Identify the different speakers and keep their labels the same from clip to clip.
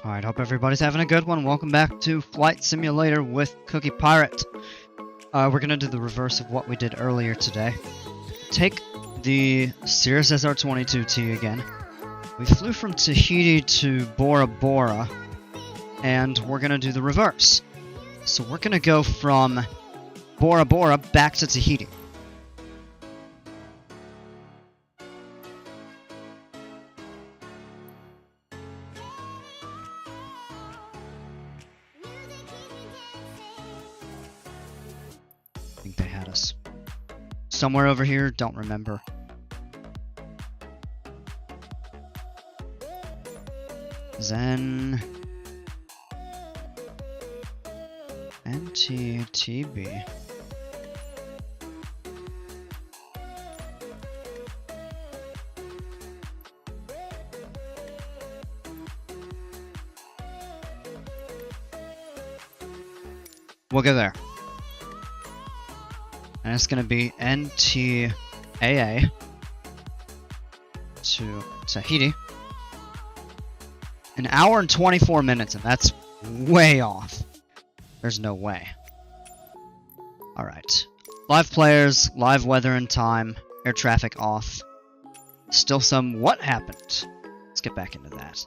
Speaker 1: Alright, hope everybody's having a good one. Welcome back to Flight Simulator with Cookie Pirate. We're gonna do the reverse of what we did earlier today. Take the Cirrus SR22T again. We flew from Tahiti to Bora, and we're gonna do the reverse. So we're gonna go from Bora back to Tahiti. I think they had us somewhere over here, don't remember. Zen NTTB. We'll go there. And it's going to be NTAA to Tahiti. An hour and 24 minutes, and that's way off. There's no way. Alright. Live players, live weather and time, air traffic off. Still some what happened. Let's get back into that.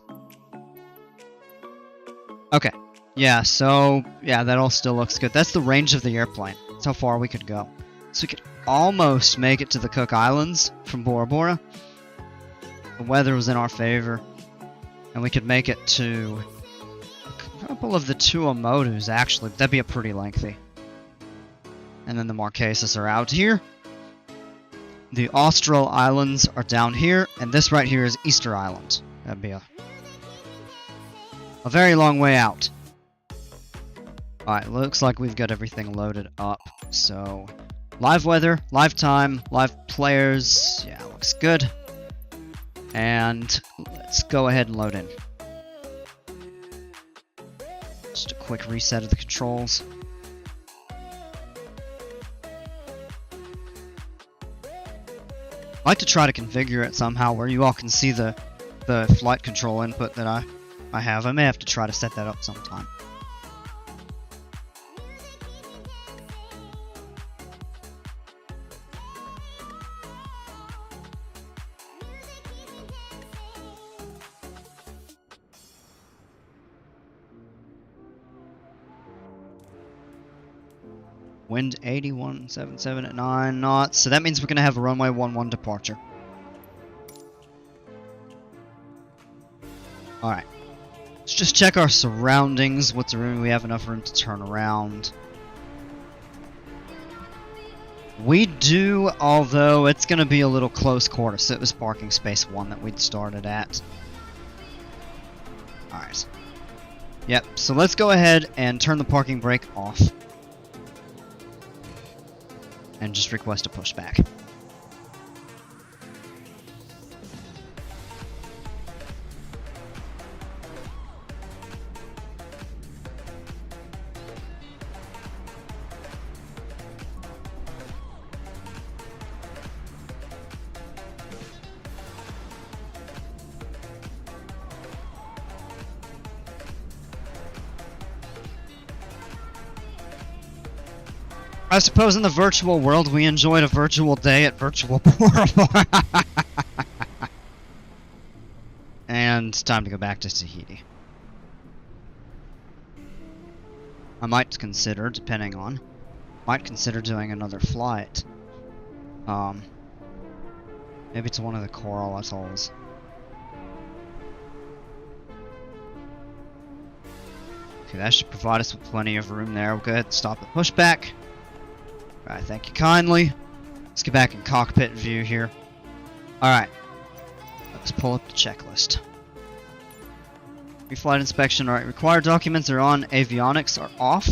Speaker 1: Okay. Yeah, so, yeah, that all still looks good. That's the range of the airplane. That's how far we could go. So we could almost make it to the Cook Islands from Bora. The weather was in our favor. And we could make it to a couple of the Tuamotus, actually. That'd be a pretty lengthy. And then the Marquesas are out here. The Austral Islands are down here. And this right here is Easter Island. That'd be a very long way out. Alright, looks like we've got everything loaded up. So, live weather, live time, live players. Yeah, looks good. And let's go ahead and load in. Just a quick reset of the controls. I'd like to try to configure it somehow where you all can see the flight control input that I have. I may have to try to set that up sometime. Wind 8177 at 9 knots. So that means we're going to have a runway 11 departure. Alright. Let's just check our surroundings. What's the room? We have enough room to turn around. We do, although it's going to be a little close quarters. So it was parking space 1 that we'd started at. Alright. Yep, so let's go ahead and turn the parking brake off. And just request a pushback. I suppose in the virtual world we enjoyed a virtual day at Virtual Bora. And it's time to go back to Tahiti. I might consider, depending on, doing another flight. Maybe to one of the coral atolls. Okay, that should provide us with plenty of room there. We'll go ahead and stop the pushback. Alright, thank you kindly. Let's get back in cockpit view here. Alright. Let's pull up the checklist. Pre-flight inspection. Alright, required documents are on. Avionics are off.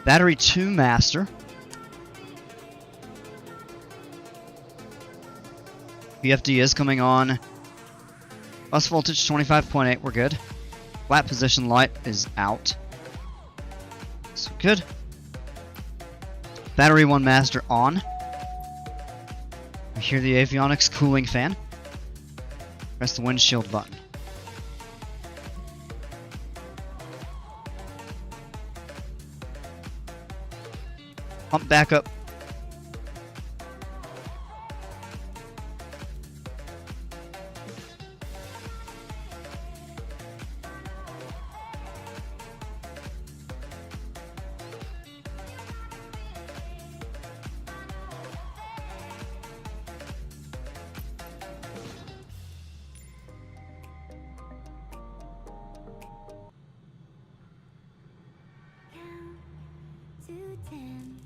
Speaker 1: Battery 2 master. PFD is coming on. Bus voltage 25.8, we're good. Flat position light is out. So good. Battery 1 master on. I hear the avionics cooling fan. Press the windshield button. Pump back up.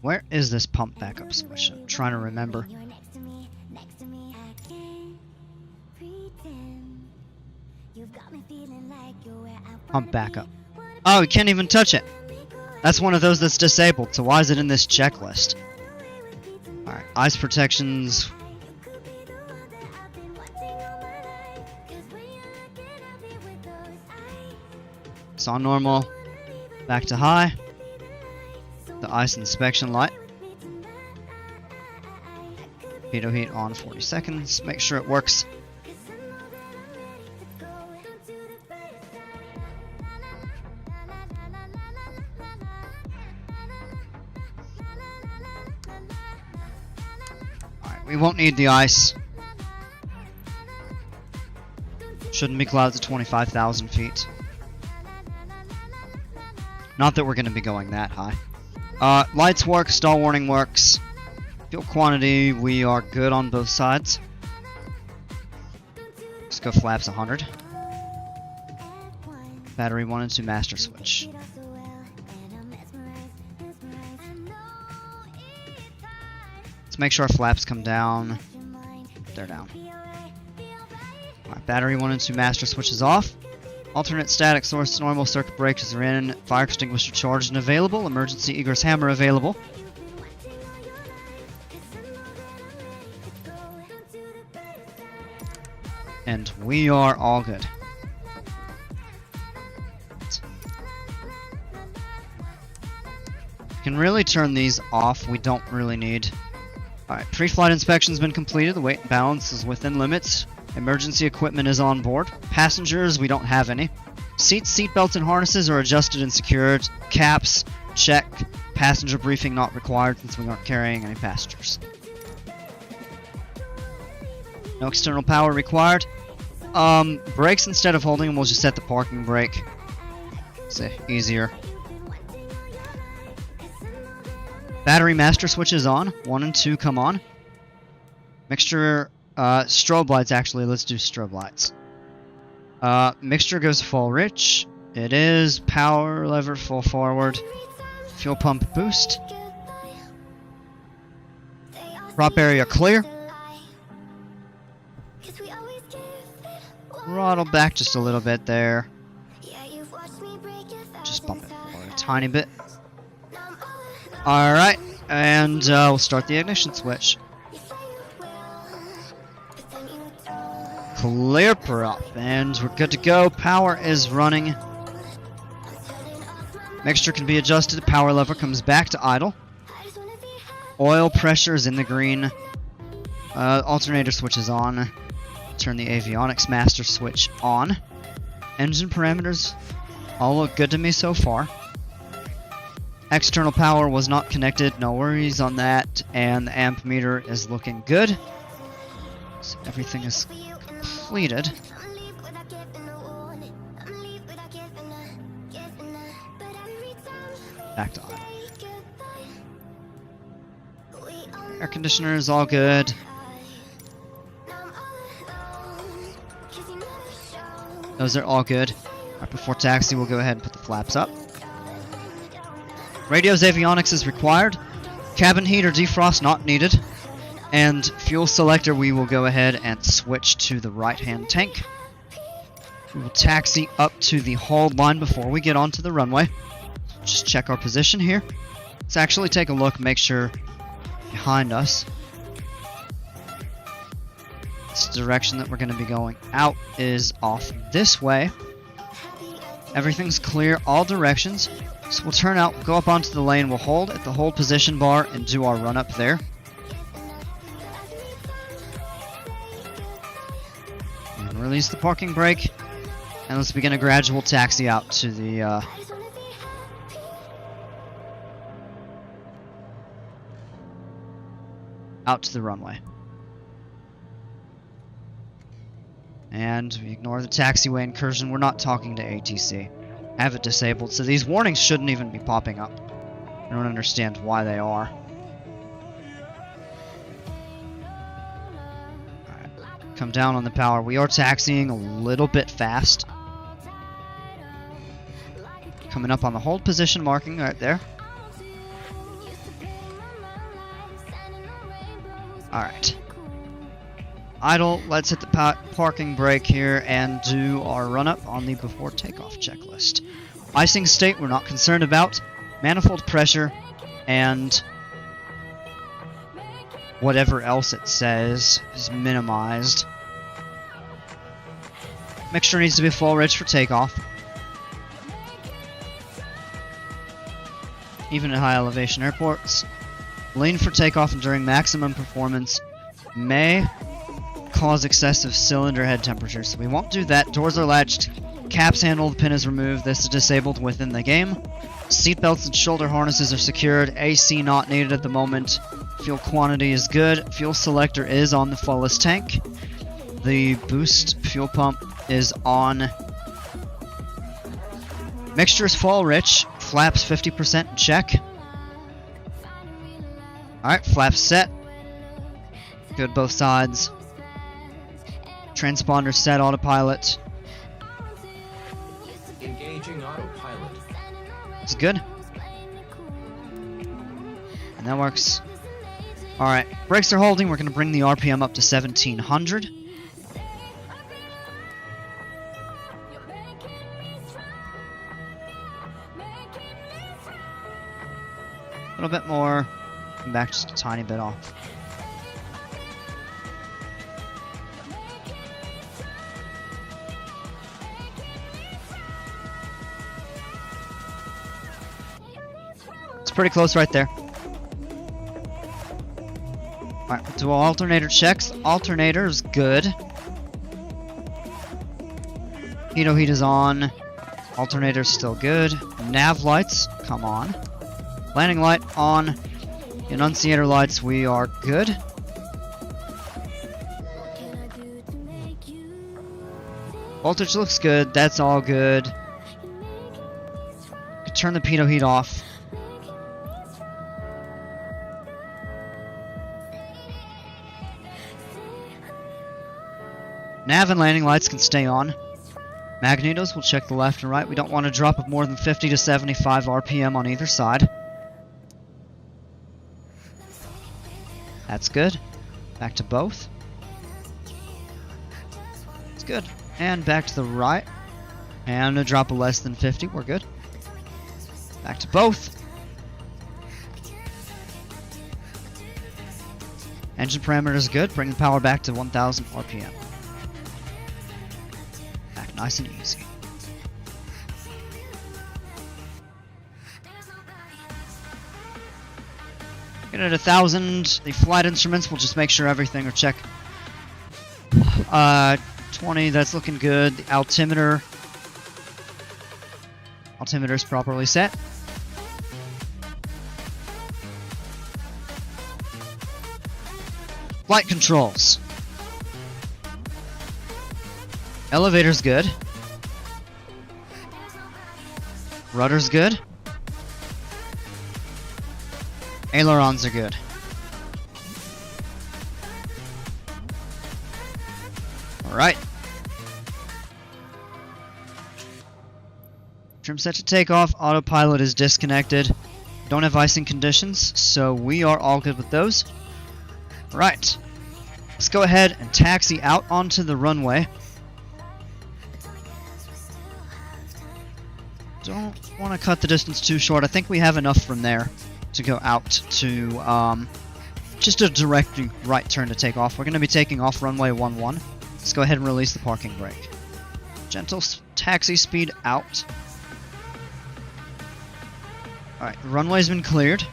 Speaker 1: Where is this pump backup switch? I'm trying to remember. Pump backup. Oh, we can't even touch it. That's one of those that's disabled, so why is it in this checklist? Alright, ice protections. It's on normal. Back to high. The ice inspection light. Pitot heat on 40 seconds. Make sure it works. Alright, we won't need the ice. Shouldn't be clouds at 25,000 feet. Not that we're going to be going that high. Lights work, stall warning works. Fuel quantity, we are good on both sides. Let's go flaps 100. Battery 1 and 2 master switch. Let's make sure our flaps come down. They're down. Alright, battery 1 and 2 master switch is off. Alternate static source, normal circuit breakers are in. Fire extinguisher charged and available. Emergency egress hammer available. And we are all good. We can really turn these off. We don't really need. Alright, pre-flight inspection's been completed. The weight and balance is within limits. Emergency equipment is on board. Passengers, we don't have any. Seats, seatbelts, and harnesses are adjusted and secured. Caps, check. Passenger briefing not required since we aren't carrying any passengers. No external power required. Brakes, instead of holding them, we'll just set the parking brake. It's easier. Battery master switch is on. 1 and 2 come on. Mixture... strobe lights, actually. Let's do strobe lights. Mixture goes full rich. It is. Power lever full forward. Fuel pump boost. Prop area clear. Throttle back just a little bit there. Just bump it forward a tiny bit. Alright, and we'll start the ignition switch. Clear prop, and we're good to go. Power is running. Mixture can be adjusted. Power lever comes back to idle. Oil pressure is in the green. Alternator switch is on. Turn the avionics master switch on. Engine parameters all look good to me so far. External power was not connected. No worries on that. And the amp meter is looking good. So everything is completed. Back to idle. Air conditioner is all good. Those are all good. Right before taxi, we'll go ahead and put the flaps up. Radio's avionics is required. Cabin heat or defrost not needed. And fuel selector, we will go ahead and switch to the right-hand tank. We will taxi up to the hold line before we get onto the runway. Just check our position here. Let's actually take a look, make sure behind us. This direction that we're going to be going out is off this way. Everything's clear, all directions. So we'll turn out, go up onto the lane, we'll hold at the hold position bar and do our run up there. And release the parking brake. And let's begin a gradual taxi out to the out to the runway. And we ignore the taxiway incursion. We're not talking to ATC. Have it disabled, so these warnings shouldn't even be popping up. I don't understand why they are. Alright, come down on the power. We are taxiing a little bit fast. Coming up on the hold position marking right there. Alright. Idle, let's hit the parking brake here and do our run-up on the before takeoff checklist. Icing state we're not concerned about. Manifold pressure and whatever else it says is minimized. Mixture needs to be full rich for takeoff. Even at high elevation airports. Lean for takeoff and during maximum performance may cause excessive cylinder head temperature, so we won't do that. Doors are latched, caps handle, the pin is removed, this is disabled within the game. Seatbelts and shoulder harnesses are secured, AC not needed at the moment. Fuel quantity is good, fuel selector is on the fullest tank. The boost fuel pump is on. Mixture is full rich, flaps 50% in check. Alright, flaps set. Good both sides. Transponder set, autopilot.
Speaker 2: Engaging autopilot.
Speaker 1: It's good. And that works. Alright, brakes are holding. We're going to bring the RPM up to 1700. A little bit more. Come back just a tiny bit off. It's pretty close right there. Alright, do alternator checks. Alternator is good. Heat is on. Alternator is still good. Nav lights, come on. Landing light on. Enunciator lights, we are good. Voltage looks good, that's all good. Could turn the pitot heat off. Nav and landing lights can stay on. Magnetos will check the left and right. We don't want to drop of more than 50 to 75 RPM on either side. That's good. Back to both. It's good. And back to the right. And a drop of less than 50. We're good. Back to both. Engine parameters good. Bring the power back to 1000 RPM. Back nice and easy. Get it at 1000. The flight instruments will just make sure everything are checked. 20, that's looking good. The altimeter is properly set. Flight controls. Elevator's good. Rudder's good. Ailerons are good. Alright. Trim set to takeoff. Autopilot is disconnected. Don't have icing conditions, so we are all good with those. Right. Let's go ahead and taxi out onto the runway. Don't want to cut the distance too short. I think we have enough from there to go out to just a direct right turn to take off. We're going to be taking off runway 11. Let's go ahead and release the parking brake. Gentle taxi speed out. Alright, the runway's been cleared.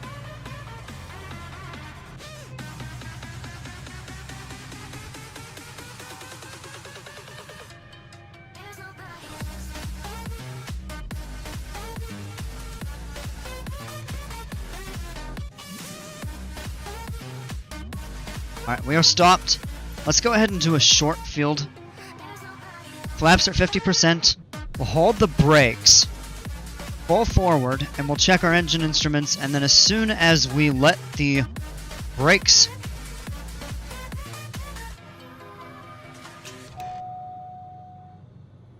Speaker 1: Alright, we are stopped. Let's go ahead and do a short field. Flaps are 50%. We'll hold the brakes. Full forward, and we'll check our engine instruments, and then as soon as we let the brakes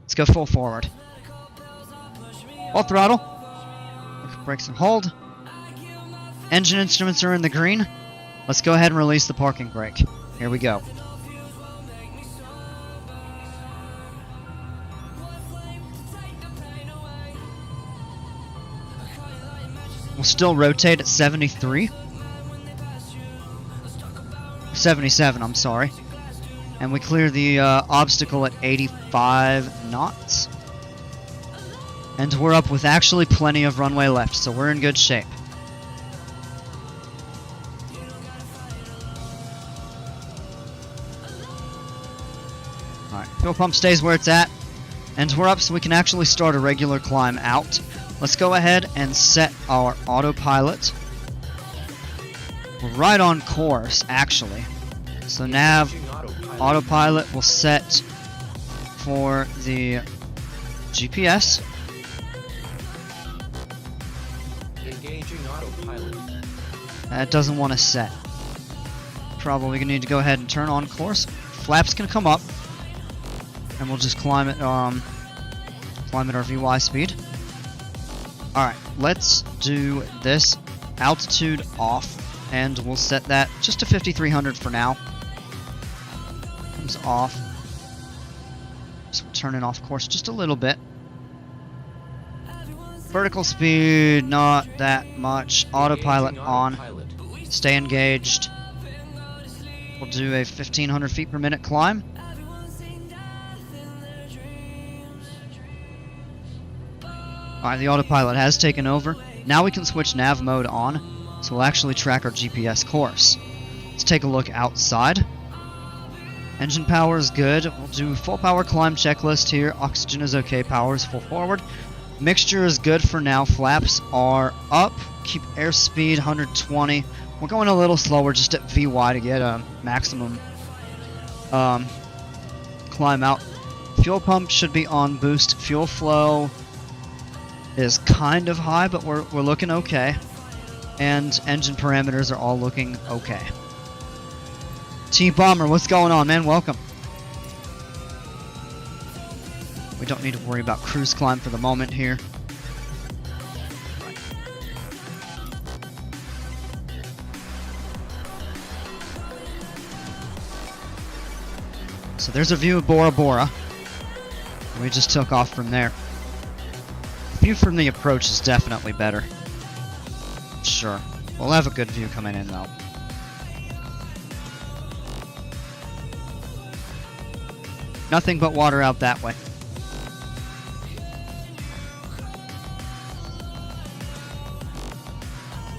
Speaker 1: let's go full forward. Full throttle. Brakes and hold. Engine instruments are in the green. Let's go ahead and release the parking brake. Here we go. We'll still rotate at 73. 77, I'm sorry. And we clear the obstacle at 85 knots. And we're up with actually plenty of runway left, so we're in good shape. Alright, fuel pump stays where it's at. And we're up so we can actually start a regular climb out. Let's go ahead and set our autopilot. We're right on course, actually. So nav autopilot will set for the GPS.
Speaker 2: Engaging autopilot.
Speaker 1: That doesn't want to set. Probably gonna need to go ahead and turn on course. Flaps can come up, and we'll just climb at our VY speed. Alright, let's do this. Altitude off, and we'll set that just to 5300 for now. Comes off. So we'll turn it off course just a little bit. Vertical speed, not that much. Autopilot on. Stay engaged. We'll do a 1500 feet per minute climb. Alright, the autopilot has taken over. Now we can switch nav mode on, so we'll actually track our GPS course. Let's take a look outside. Engine power is good. We'll do full power climb checklist here. Oxygen is okay, power is full forward. Mixture is good for now. Flaps are up. Keep airspeed 120. We're going a little slower just at VY to get a maximum climb out. Fuel pump should be on boost. Fuel flow is kind of high, but we're looking okay. And engine parameters are all looking okay. T-Bomber, what's going on, man? Welcome. We don't need to worry about cruise climb for the moment here. Right. So there's a view of Bora Bora. We just took off from there. View from the approach is definitely better. Sure. We'll have a good view coming in though. Nothing but water out that way.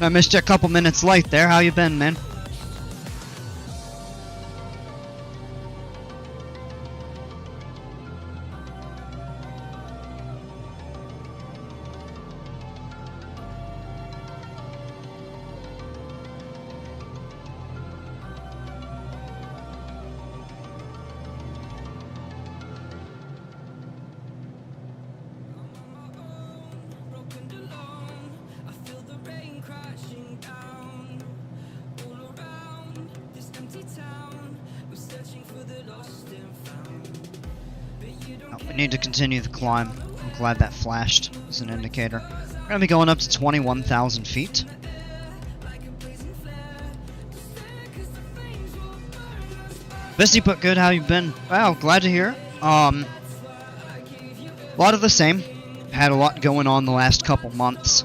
Speaker 1: I missed you a couple minutes late there. How you been, man? We need to continue the climb. I'm glad that flashed as an indicator. We're going to be going up to 21,000 feet. Busy but good, how you been? Wow, glad to hear. A lot of the same. Had a lot going on the last couple months.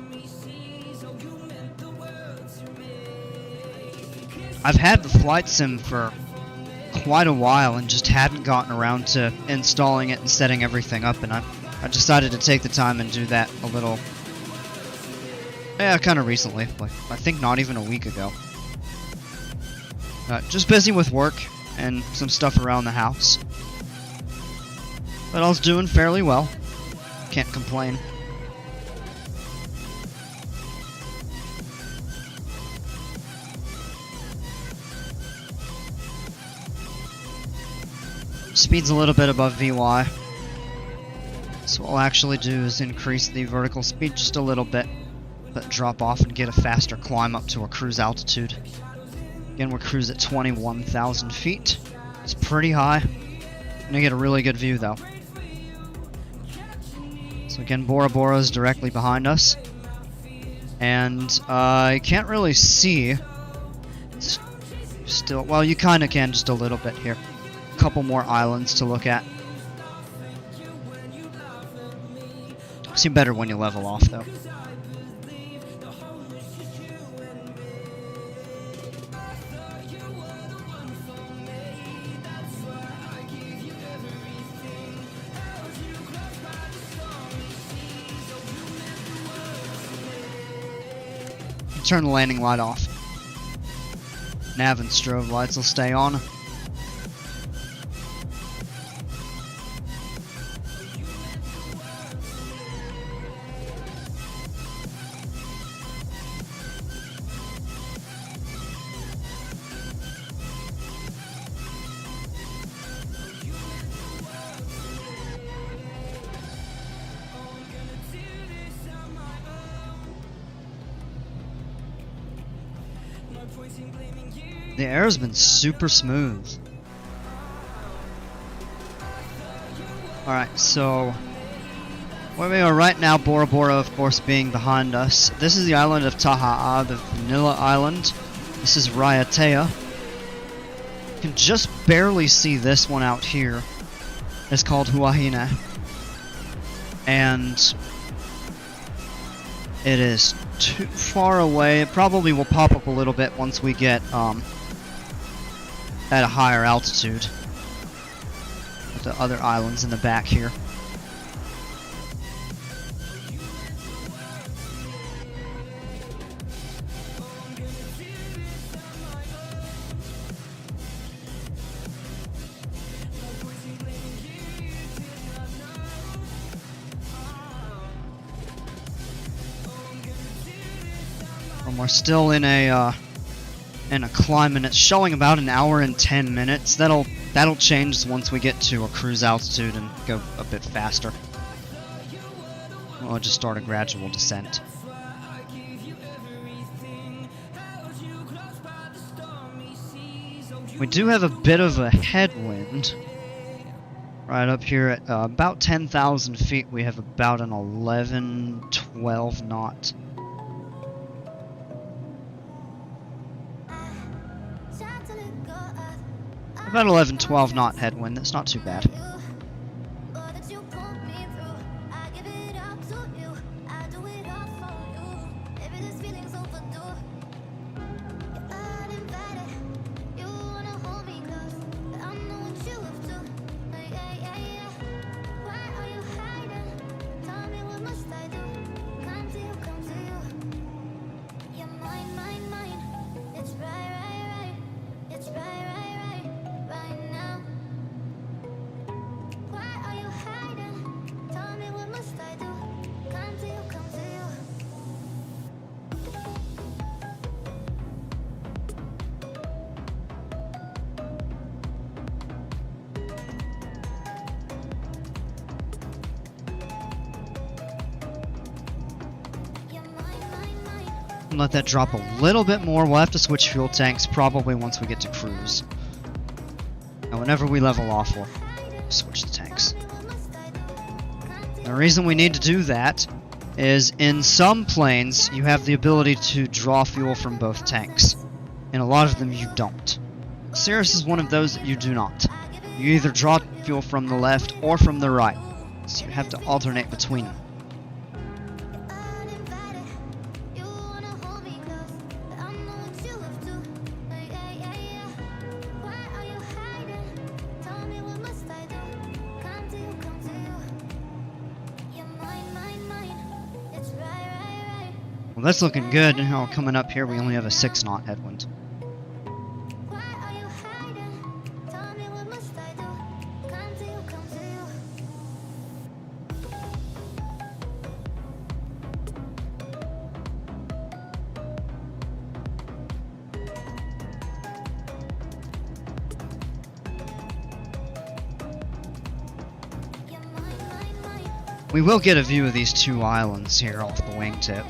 Speaker 1: I've had the flight sim for quite a while and just hadn't gotten around to installing it and setting everything up, and I decided to take the time and do that a little, kind of recently, like I think not even a week ago. Just busy with work and some stuff around the house, but I was doing fairly well. Can't complain. Speed's a little bit above VY. So what we'll actually do is increase the vertical speed just a little bit, but drop off and get a faster climb up to our cruise altitude. Again, we're cruise at 21,000 feet. It's pretty high. Gonna get a really good view though. So again, Bora Bora is directly behind us. And I can't really see. It's still, well, you kind of can just a little bit here. A couple more islands to look at. See better when you level off though. Turn the landing light off. Nav and strobe lights will stay on. The air has been super smooth. Alright, so where we are right now, Bora Bora of course being behind us. This is the island of Tahiti, the vanilla island. This is Raiatea. You can just barely see this one out here. It's called Huahine. And it is too far away. It probably will pop up a little bit once we get at a higher altitude. With the other islands in the back here. And we're still in a climb, and it's showing about an hour and 10 minutes. That'll change once we get to a cruise altitude and go a bit faster. We'll just start a gradual descent. We do have a bit of a headwind. Right up here at about 10,000 feet, we have about an 11-12 knot. About 11-12 knot headwind, that's not too bad. Let that drop a little bit more. We'll have to switch fuel tanks probably once we get to cruise. And whenever we level off, we'll switch the tanks. The reason we need to do that is in some planes you have the ability to draw fuel from both tanks. In a lot of them you don't. Cirrus is one of those that you do not. You either draw fuel from the left or from the right. So you have to alternate between them. Well, that's looking good. Now coming up here, we only have a 6 knot headwind. We will get a view of these two islands here off the wingtip.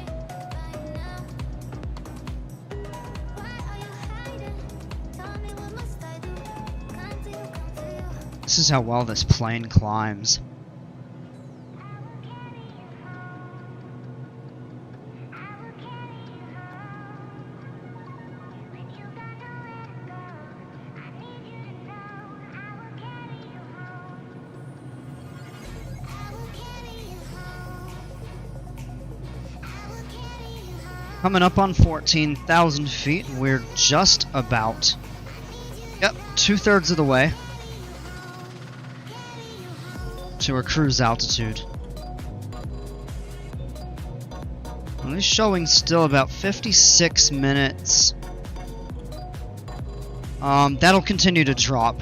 Speaker 1: This is how well this plane climbs. Coming up on 14,000 feet, we're just about, yep, 2/3 of the way to our cruise altitude. And it's showing still about 56 minutes. That'll continue to drop.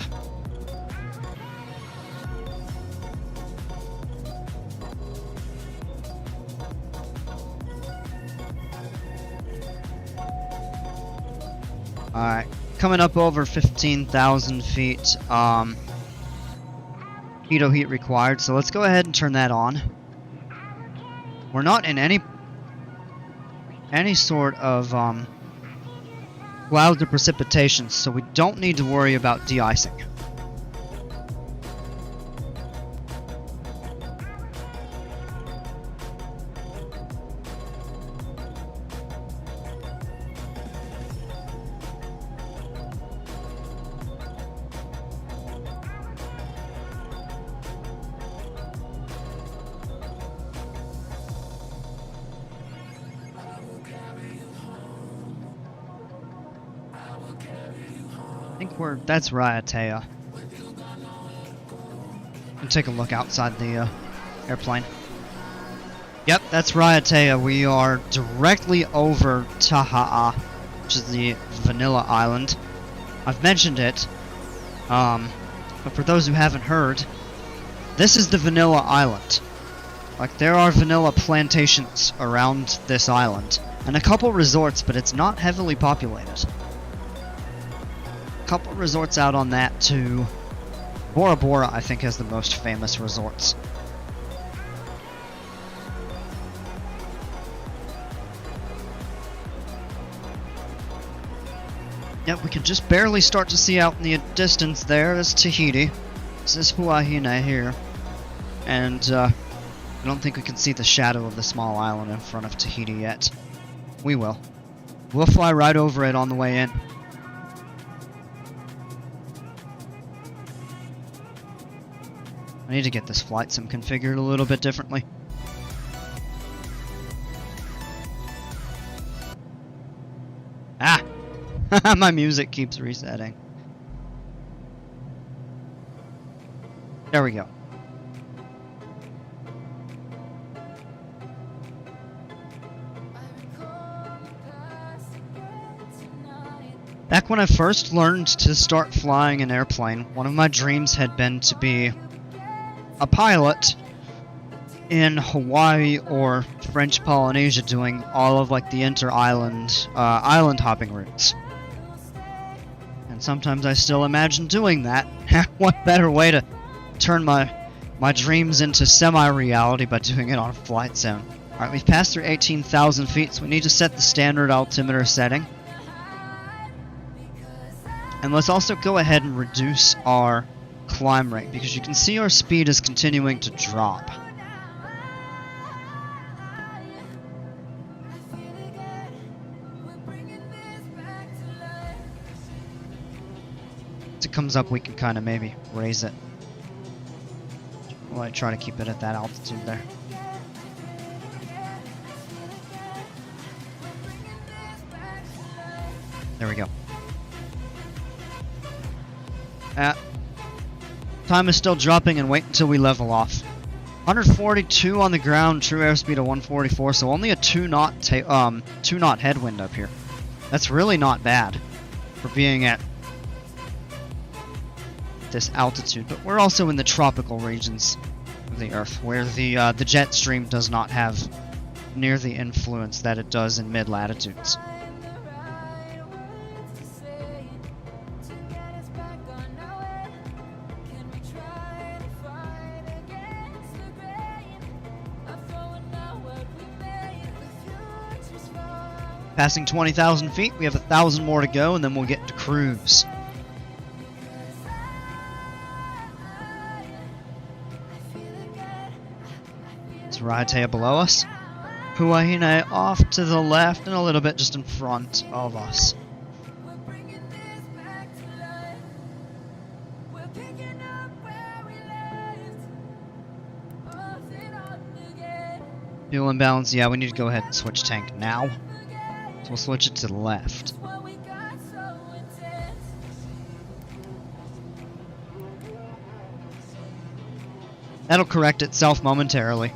Speaker 1: Alright, coming up over 15,000 feet, pitot heat required, so let's go ahead and turn that on. We're not in any sort of, clouds or precipitation, so we don't need to worry about de-icing. I think that's Raiatea. And take a look outside the airplane. Yep, that's Raiatea. We are directly over Taha'a, which is the vanilla island. I've mentioned it, but for those who haven't heard, this is the vanilla island. Like, there are vanilla plantations around this island, and a couple resorts, but it's not heavily populated. Couple resorts out on that too. Bora, I think, has the most famous resorts. Yep, we can just barely start to see out in the distance there is Tahiti. This is Huahine here. And I don't think we can see the shadow of the small island in front of Tahiti yet. We will. We'll fly right over it on the way in. I need to get this flight sim configured a little bit differently. Ah! My music keeps resetting. There we go. Back when I first learned to start flying an airplane, one of my dreams had been to be a pilot in Hawaii or French Polynesia doing all of like the inter-island island hopping routes. And sometimes I still imagine doing that. What better way to turn my dreams into semi-reality by doing it on a flight sim. Alright, we've passed through 18,000 feet, so we need to set the standard altimeter setting. And let's also go ahead and reduce our climb rate, because you can see our speed is continuing to drop. As it comes up, we can kind of maybe raise it. Well, I try to keep it at that altitude there. There we go. Time is still dropping, and wait until we level off. 142 on the ground, true airspeed of 144, so only a 2-knot headwind up here. That's really not bad for being at this altitude, but we're also in the tropical regions of the Earth, where the jet stream does not have near the influence that it does in mid-latitudes. Passing 20,000 feet, we have 1,000 more to go, and then we'll get to cruise. It's Raiatea below us. Huahine off to the left and a little bit just in front of us. Fuel imbalance, yeah, we need to go ahead and switch tank now. So we'll switch it to the left. That'll correct itself momentarily.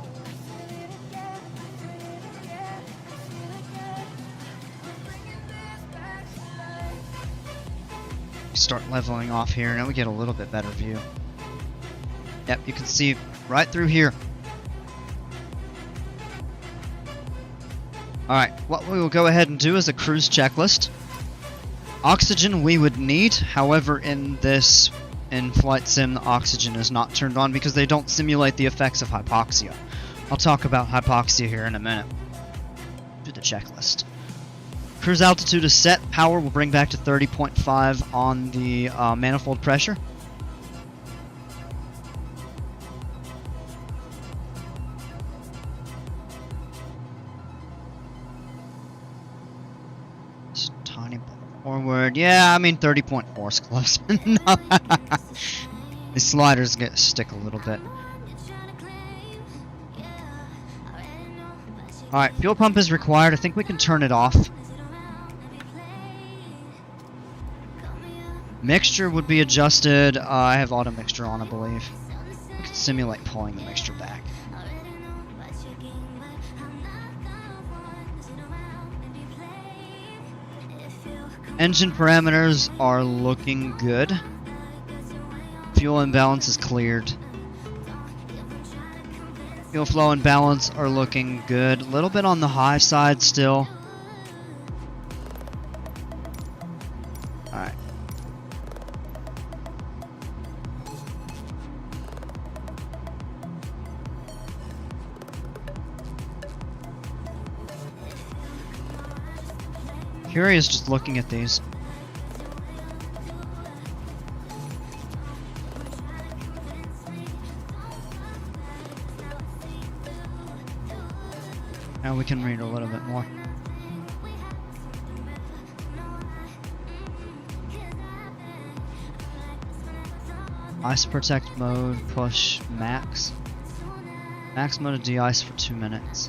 Speaker 1: Start leveling off here, now we get a little bit better view. Yep, you can see right through here. Alright, what we will go ahead and do is a cruise checklist. Oxygen we would need, however in this in-flight sim the oxygen is not turned on because they don't simulate the effects of hypoxia. I'll talk about hypoxia here in a minute. Do the checklist. Cruise altitude is set, power will bring back to 30.5 on the manifold pressure. Forward, yeah, I mean 30.4 is close. The sliders stick a little bit. Alright, fuel pump is required. I think we can turn it off. Mixture would be adjusted. I have auto mixture on, I believe. We can simulate pulling the mixture back. Engine parameters are looking good. Fuel imbalance is cleared. Fuel flow and balance are looking good. A little bit on the high side still. Alright. Curious just looking at these. Now we can read a little bit more. Ice protect mode, push max. Max mode of de-ice for 2 minutes.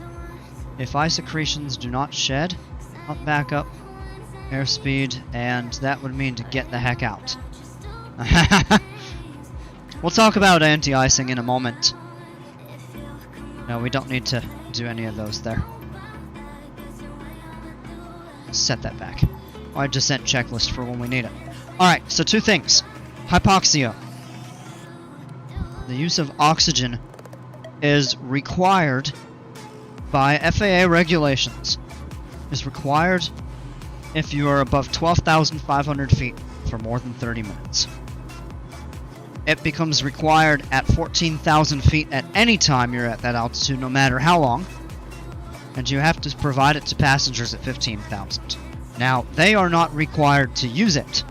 Speaker 1: If ice accretions do not shed, up back up. Airspeed, and that would mean to get the heck out. We'll talk about anti-icing in a moment. No, we don't need to do any of those there. Set that back. I just sent checklist for when we need it. Alright, so 2 things. Hypoxia. The use of oxygen is required by FAA regulations. Is required if you are above 12,500 feet for more than 30 minutes. It becomes required at 14,000 feet at any time you're at that altitude, no matter how long. And you have to provide it to passengers at 15,000. Now, they are not required to use it,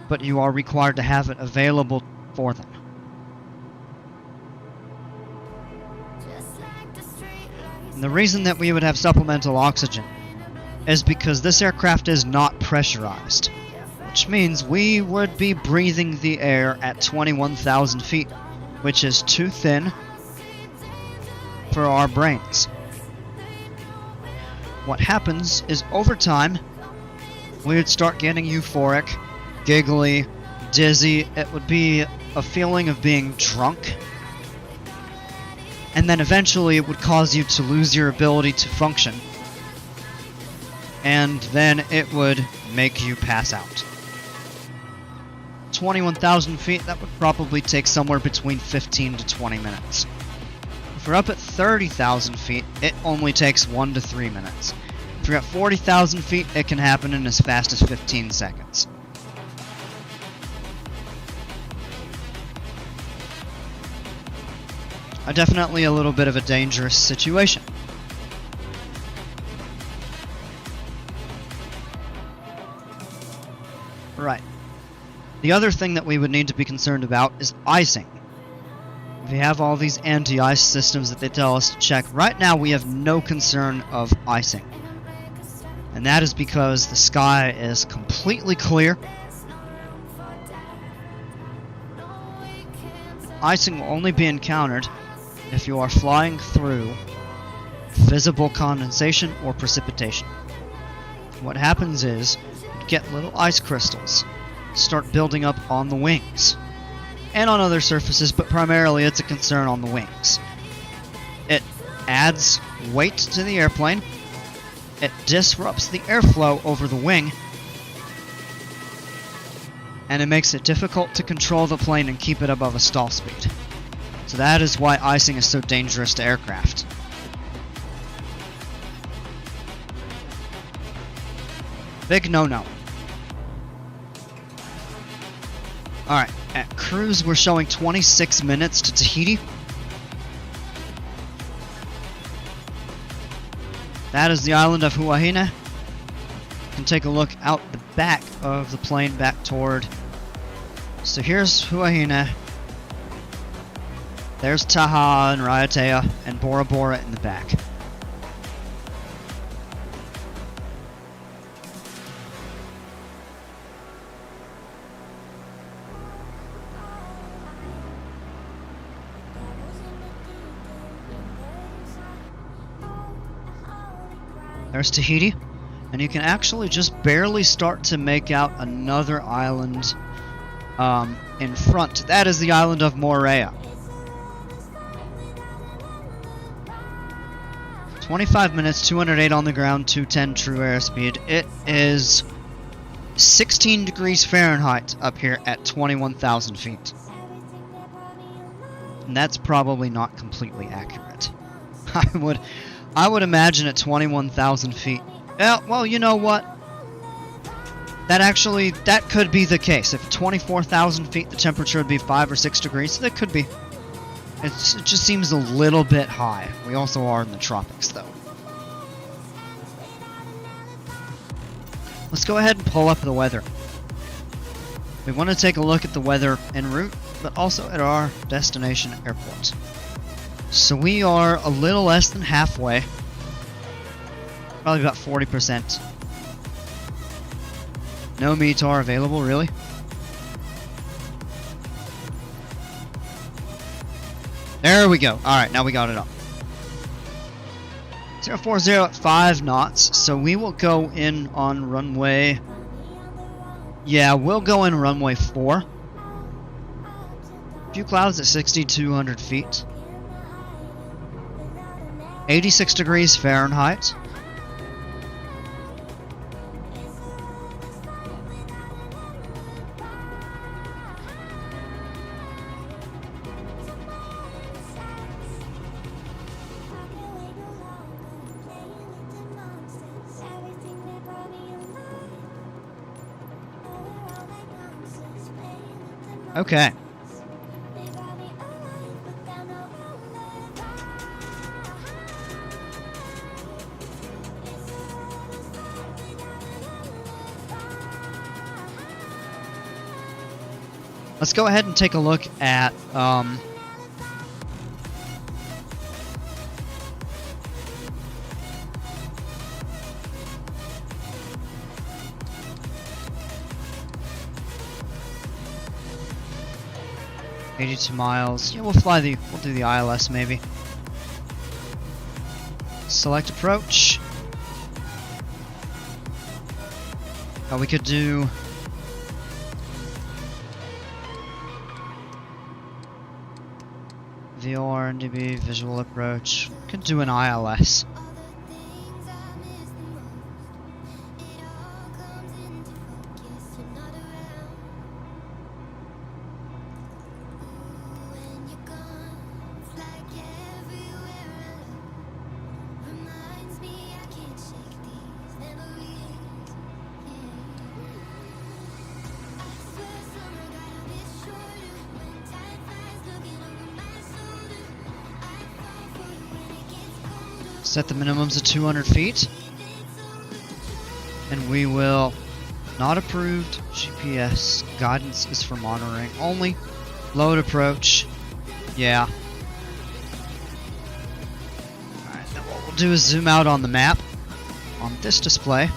Speaker 1: but you are required to have it available for them. And the reason that we would have supplemental oxygen is because this aircraft is not pressurized, which means we would be breathing the air at 21,000 feet, which is too thin for our brains. What happens is over time, we would start getting euphoric, giggly, dizzy. It would be a feeling of being drunk. And then eventually it would cause you to lose your ability to function. And then it would make you pass out. 21,000 feet, that would probably take somewhere between 15 to 20 minutes. If we're up at 30,000 feet, it only takes 1 to 3 minutes. If you're at 40,000 feet, it can happen in as fast as 15 seconds. Definitely a little bit of a dangerous situation. The other thing that we would need to be concerned about is icing. We have all these anti-ice systems that they tell us to check. Right now we have no concern of icing. And that is because the sky is completely clear. Icing will only be encountered if you are flying through visible condensation or precipitation. What happens is you get little ice crystals start building up on the wings and on other surfaces, but primarily it's a concern on the wings. It adds weight to the airplane, it disrupts the airflow over the wing, and it makes it difficult to control the plane and keep it above a stall speed. So that is why icing is so dangerous to aircraft. Big no-no. Alright, at cruise we're showing 26 minutes to Tahiti. That is the island of Huahine. You can take a look out the back of the plane back toward. So here's Huahine. There's Taha and Raiatea and Bora Bora in the back. There's Tahiti, and you can actually just barely start to make out another island in front. That is the island of Moorea. 25 minutes, 208 on the ground, 210 true airspeed. It is 16 degrees Fahrenheit up here at 21,000 feet. And that's probably not completely accurate. I would imagine at 21,000 feet. Yeah, well, you know what? That could be the case. If 24,000 feet, the temperature would be 5 or 6 degrees. So that could be. It just seems a little bit high. We also are in the tropics, though. Let's go ahead and pull up the weather. We want to take a look at the weather en route, but also at our destination airport. So we are a little less than halfway. Probably about 40%. No METAR available, really. There we go. Alright, now we got it up. 040 at 5 knots, so we will go in on runway... Yeah, we'll go in runway 4. A few clouds at 6,200 feet. 86 degrees Fahrenheit. Okay. Let's go ahead and take a look at $82 miles. Yeah, we'll do the ILS maybe. Select approach. We could do VR, NTTB, visual approach. Could do an ILS. Set the minimums at 200 feet. And we will Not approved. GPS guidance is for monitoring only. Load approach. Yeah. Alright, then what we'll do is zoom out on the map on this display.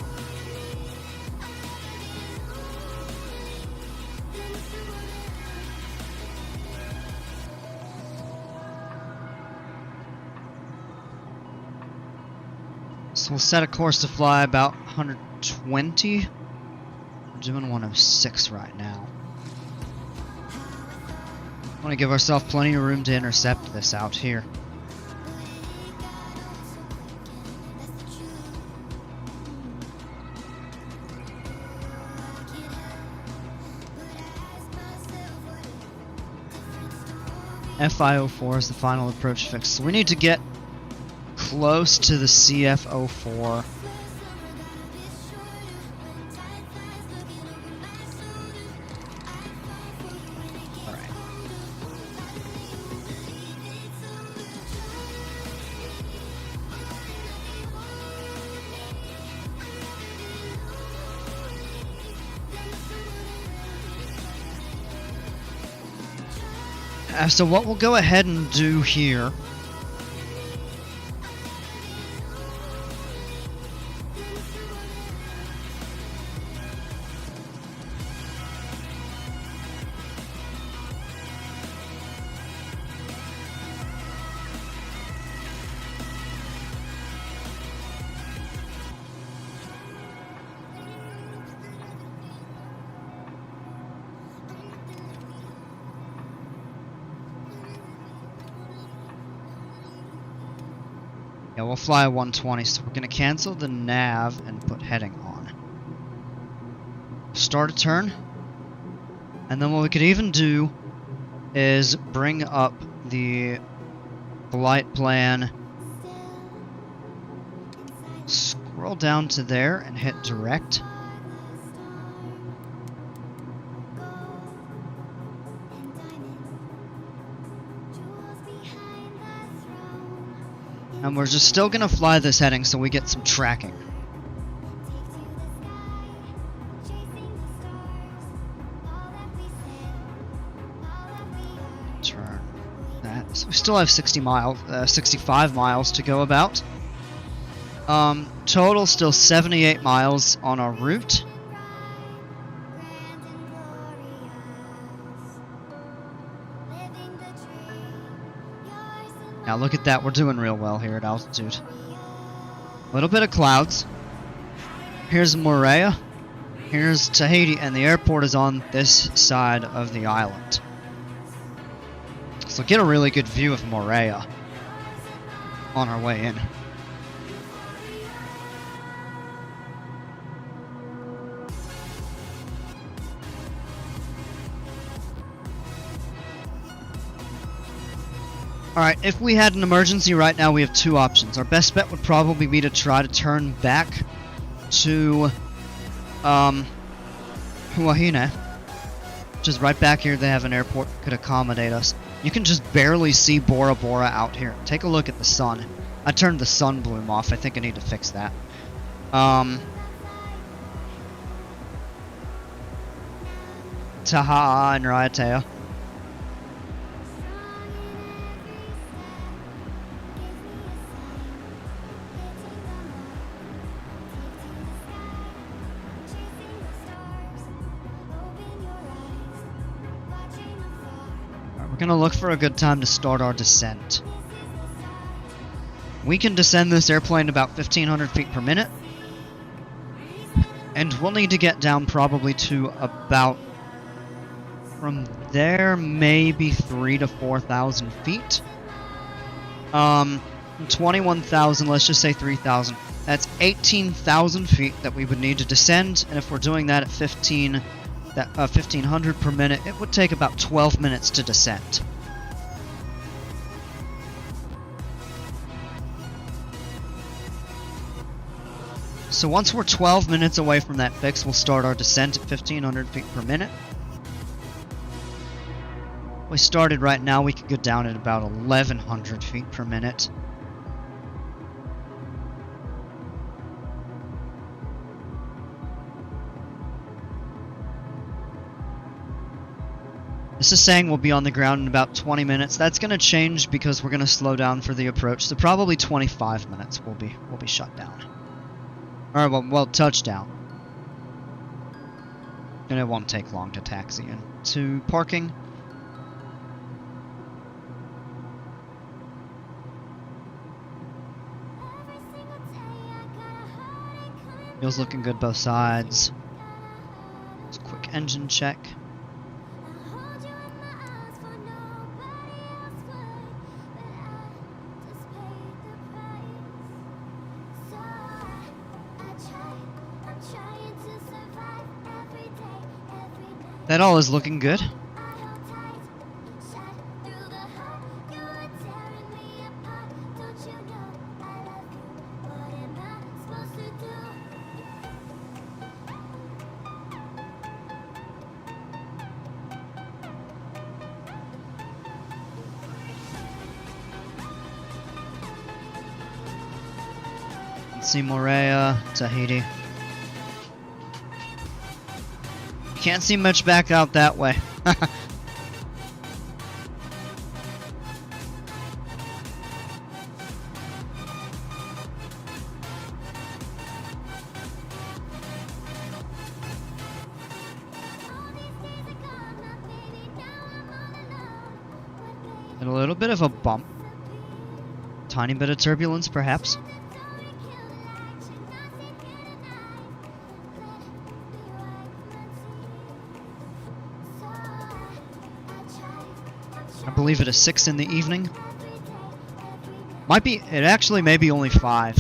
Speaker 1: So we'll set a course to fly about 120. We're doing 106 right now. Want to give ourselves plenty of room to intercept this out here. FI04 is the final approach fix. So we need to get close to the CF04. So what we'll go ahead and do here yeah, we'll fly a 120, so we're going to cancel the nav and put heading on. Start a turn. And then what we could even do is bring up the flight plan. Scroll down to there and hit direct. And we're just still gonna fly this heading so we get some tracking. Turn that. So we still have 65 miles to go about. Total still 78 miles on our route. Now look at that, we're doing real well here at altitude. A little bit of clouds. Here's Moorea. Here's Tahiti, and the airport is on this side of the island. So get a really good view of Moorea on our way in. Alright, if we had an emergency right now, we have two options. Our best bet would probably be to try to turn back to Huahine, which is right back here. They have an airport that could accommodate us. You can just barely see Bora Bora out here. Take a look at the sun. I turned the sun bloom off. I think I need to fix that. Taha and Raiatea. We're gonna look for a good time to start our descent. We can descend this airplane about 1,500 feet per minute. And we'll need to get down probably to about, from there, maybe 3,000 to 4,000 feet. 21,000, let's just say 3,000. That's 18,000 feet that we would need to descend, and if we're doing that at 1,500 per minute, it would take about 12 minutes to descend. So once we're 12 minutes away from that fix, we'll start our descent at 1,500 feet per minute. We started right now, we could go down at about 1,100 feet per minute. This is saying we'll be on the ground in about 20 minutes. That's going to change because we're going to slow down for the approach. So probably 25 minutes we'll be shut down. Or well, touchdown. And it won't take long to taxi into parking. Wheels looking good both sides. Just a quick engine check. That all is looking good. Let's see Moorea, Tahiti. Can't see much back out that way. And a little bit of a bump. Tiny bit of turbulence, perhaps. I believe it is 6 in the evening. Might be, it actually may be only 5.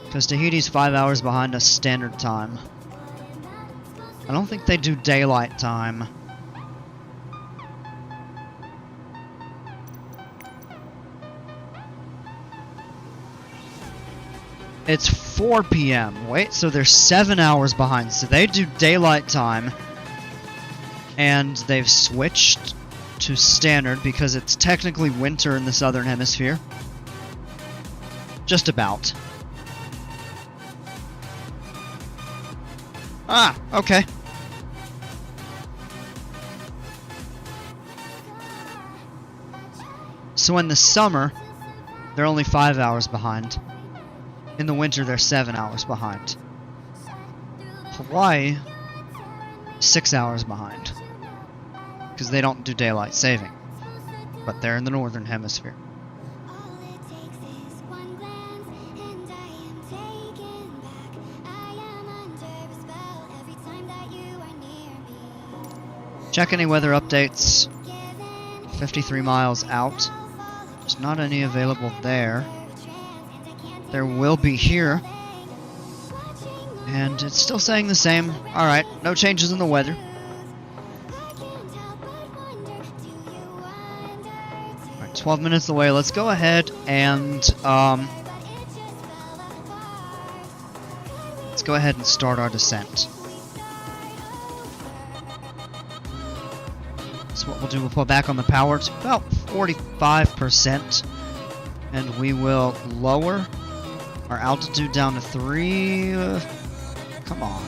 Speaker 1: Because Tahiti's 5 hours behind us standard time. I don't think they do daylight time. It's 4 p.m. Wait, so they're 7 hours behind. So they do daylight time. And they've switched to standard because it's technically winter in the southern hemisphere. Just about. Ah, okay. So in the summer, they're only 5 hours behind. In the winter, they're 7 hours behind. Hawaii, 6 hours behind. Because they don't do daylight saving. But they're in the northern hemisphere. Check any weather updates. 53 miles out. There's not any available there. There will be here. And it's still saying the same. Alright, no changes in the weather. Alright, 12 minutes away. Let's go ahead and let's go ahead and start our descent. So what we'll do, we'll pull back on the power to about 45%. And we will lower our altitude down to 3. Come on.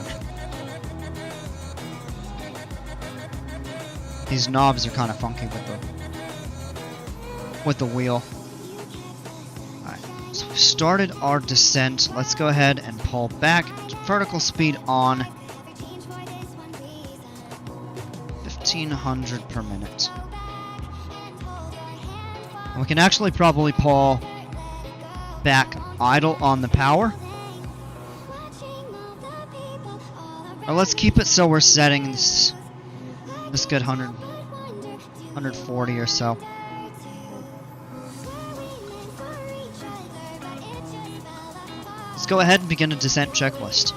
Speaker 1: These knobs are kind of funky with the wheel. Alright, so we started our descent. Let's go ahead and pull back. Vertical speed on. 1500 per minute. And we can actually probably pull back idle on the power. Or let's keep it so we're setting this good 140 or so. Let's go ahead and begin a descent checklist.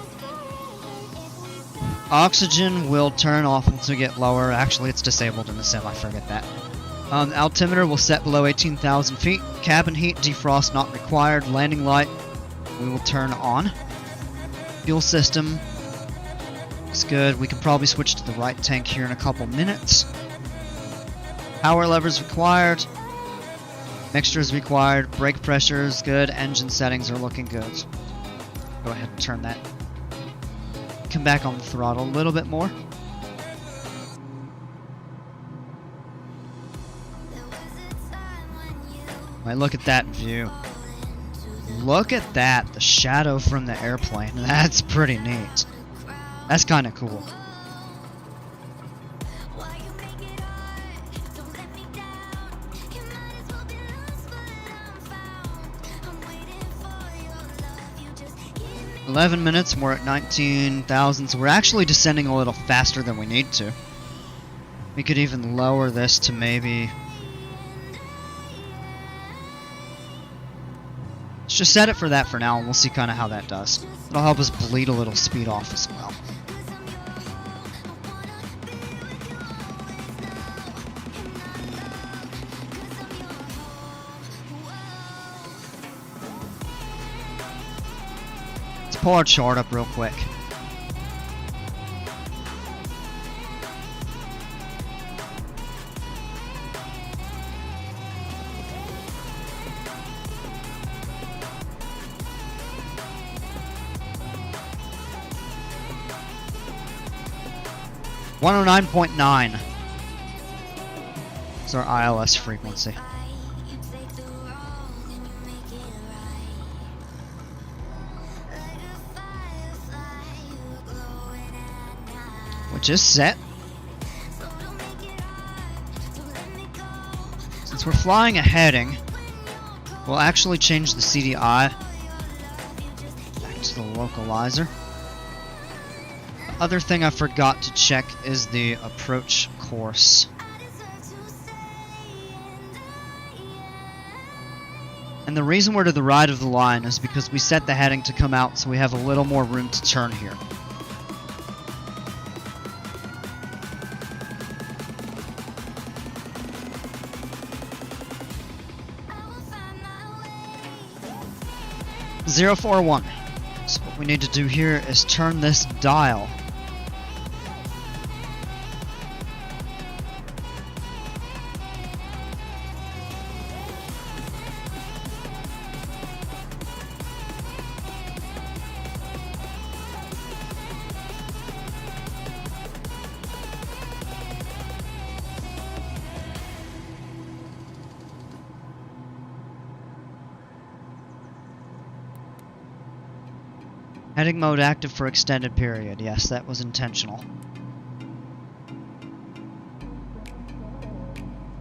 Speaker 1: Oxygen will turn off once we get lower. Actually, it's disabled in the sim, I forget that. Altimeter will set below 18,000 feet. Cabin heat, defrost not required. Landing light, we will turn on. Fuel system is good. We can probably switch to the right tank here in a couple minutes. Power levers required. Mixture is required. Brake pressure is good. Engine settings are looking good. Go ahead and turn that come back on the throttle a little bit more. Right, look at that view. Look at that, the shadow from the airplane. That's pretty neat. That's kind of cool. "11 minutes, we're at 19,000, so we're actually descending a little faster than we need to. We could even lower this to maybe... Let's just set it for that for now, and we'll see kind of how that does. It'll help us bleed a little speed off as well. Let's pull our chart up real quick. .9 is our ILS frequency. Which is set. Since we're flying a heading, we'll actually change the CDI back to the localizer. Other thing I forgot to check is the approach course. And the reason we're to the right of the line is because we set the heading to come out so we have a little more room to turn here. .041. So what we need to do here is turn this dial. Heading mode active for extended period. Yes, that was intentional.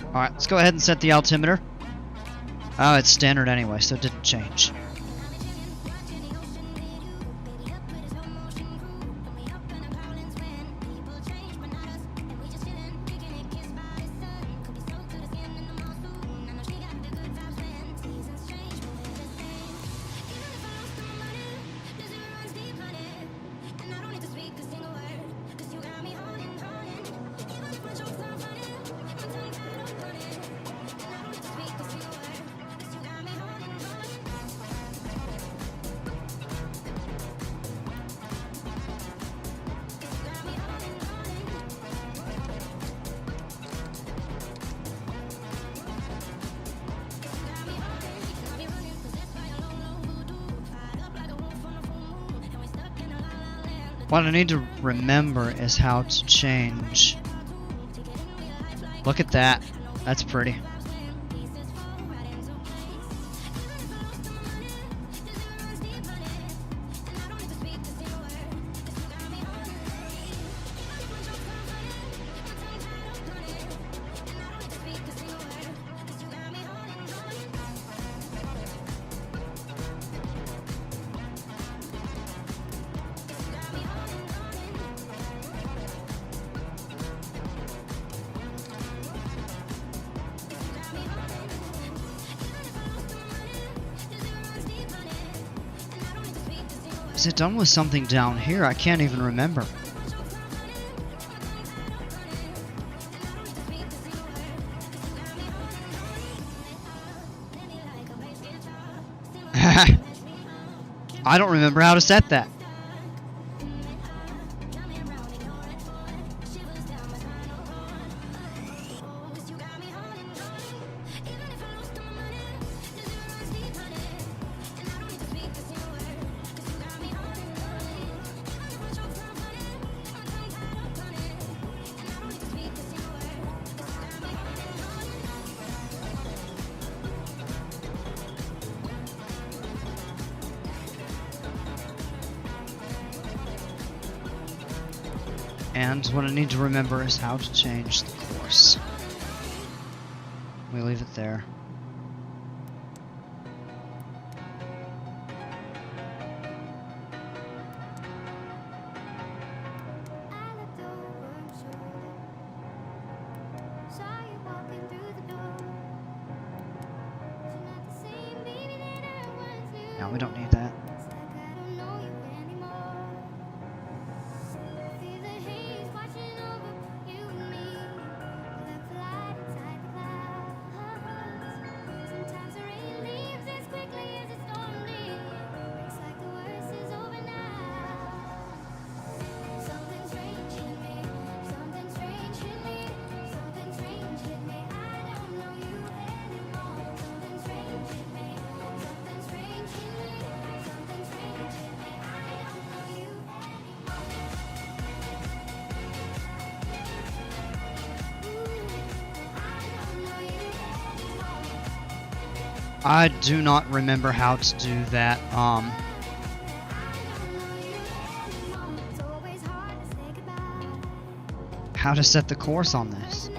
Speaker 1: Alright, let's go ahead and set the altimeter. Oh, it's standard anyway, so it didn't change. What I need to remember is how to change. Look at that. That's pretty. Is it done with something down here? I can't even remember. I don't remember how to set that. And what I need to remember is how to change the course. We leave it there. No, we don't need that. I do not remember how to do that, how to set the course on this.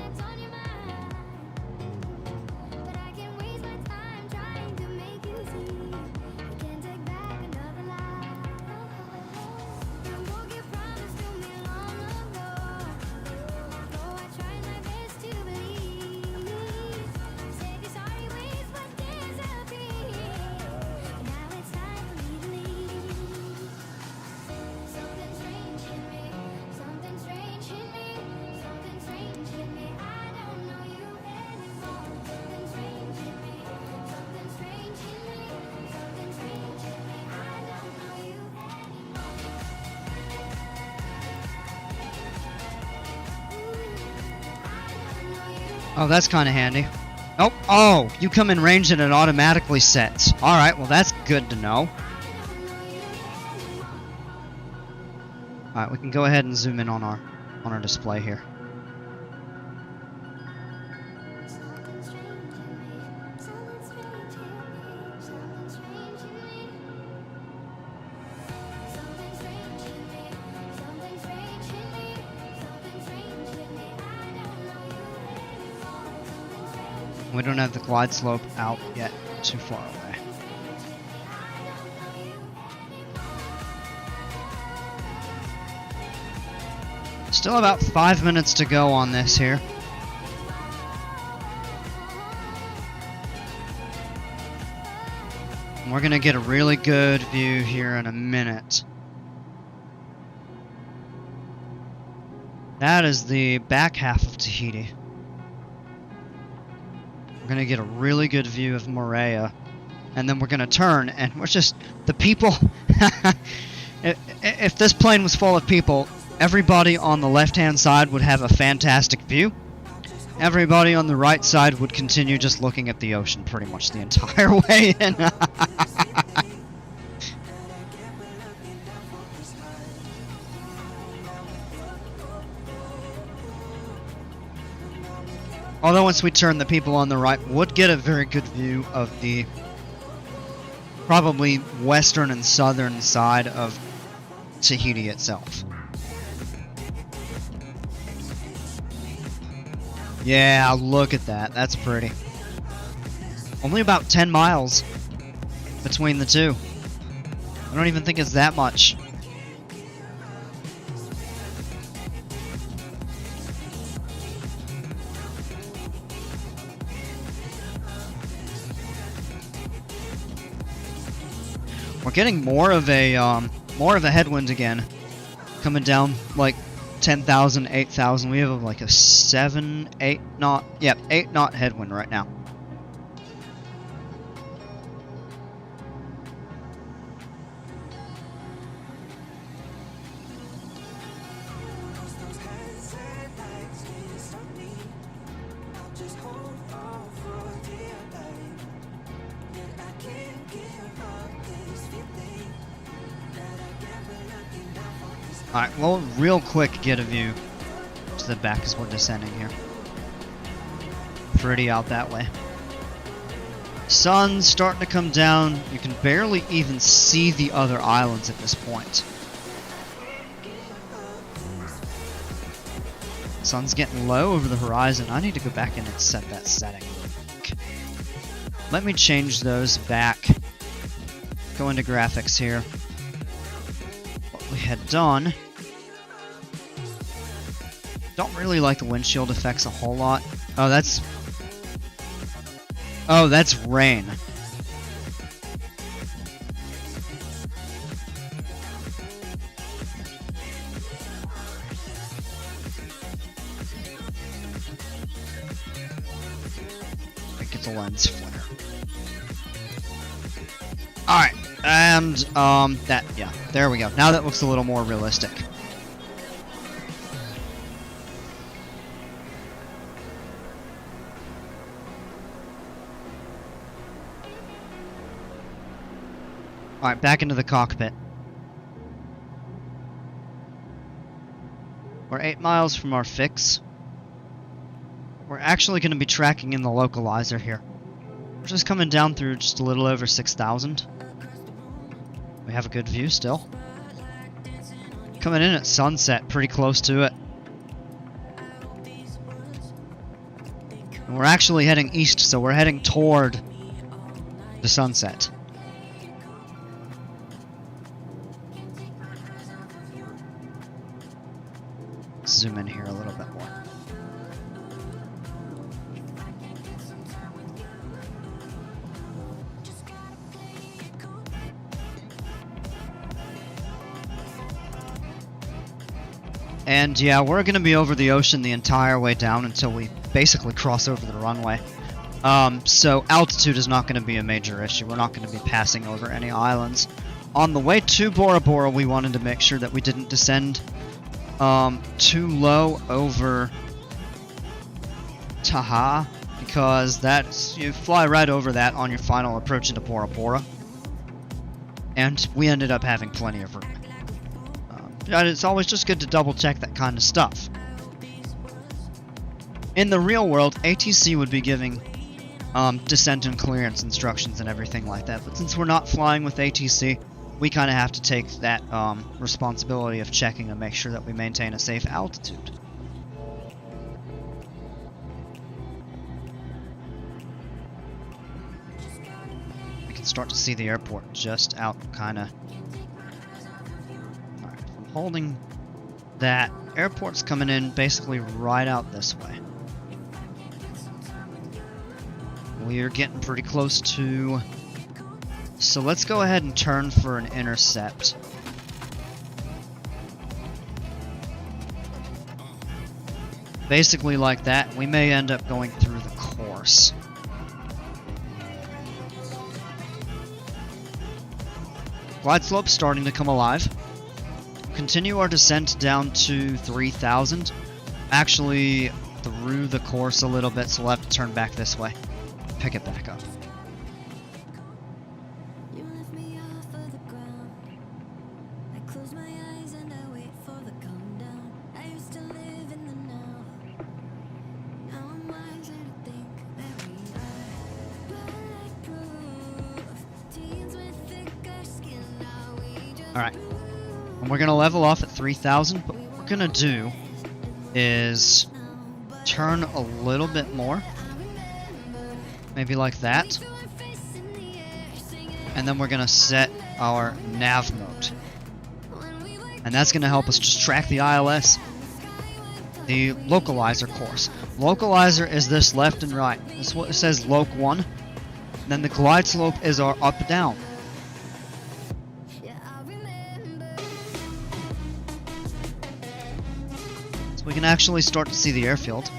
Speaker 1: Oh, that's kind of handy. Oh, you come in range and it automatically sets. Alright, well that's good to know. Alright, we can go ahead and zoom in on our display here. We don't have the glide slope out yet, too far away. Still about 5 minutes to go on this here. And we're gonna get a really good view here in a minute. That is the back half of Tahiti. We're going to get a really good view of Moorea, and then we're going to turn, and we're just, the people, if this plane was full of people, everybody on the left-hand side would have a fantastic view. Everybody on the right side would continue just looking at the ocean pretty much the entire way in. Although once we turn, the people on the right would get a very good view of the probably western and southern side of Tahiti itself. Yeah, look at that. That's pretty. Only about 10 miles between the two. I don't even think it's that much. We're getting more of a headwind again, coming down like 10,000, 8,000. We have like a 7, 8 knot, yep, 8 knot headwind right now. Alright, we'll real quick get a view to the back as we're descending here. Pretty out that way. Sun's starting to come down. You can barely even see the other islands at this point. Sun's getting low over the horizon. I need to go back in and set that setting. Let me change those back. Go into graphics here. What we had done. Don't really like the windshield effects a whole lot. Oh, that's rain. I get the lens flare. Alright, and yeah, there we go. Now that looks a little more realistic. Alright, back into the cockpit. We're 8 miles from our fix. We're actually going to be tracking in the localizer here. We're just coming down through just a little over 6,000. We have a good view still. Coming in at sunset, pretty close to it. And we're actually heading east, so we're heading toward the sunset. Zoom in here a little bit more. And yeah, we're going to be over the ocean the entire way down until we basically cross over the runway. So altitude is not going to be a major issue. We're not going to be passing over any islands. On the way to Bora Bora, we wanted to make sure that we didn't descend too low over Tahiti, because that's, you fly right over that on your final approach into Bora Bora. And we ended up having plenty of room. It's always just good to double check that kind of stuff. In the real world, ATC would be giving descent and clearance instructions and everything like that, but since we're not flying with ATC, we kind of have to take that responsibility of checking to make sure that we maintain a safe altitude. We can start to see the airport just out kind of. Alright, if I'm holding that, airport's coming in basically right out this way. We are getting pretty close to. So let's go ahead and turn for an intercept. Basically like that, we may end up going through the course. Glide slope starting to come alive. Continue our descent down to 3,000. Actually through the course a little bit, so we'll have to turn back this way. Pick it back up. Alright, and we're going to level off at 3,000, but what we're going to do is turn a little bit more, maybe like that, and then we're going to set our nav mode, and that's going to help us just track the ILS, the localizer course. Localizer is this left and right. This is what it says, Loc 1, and then the glide slope is our up-down. We can actually start to see the airfield.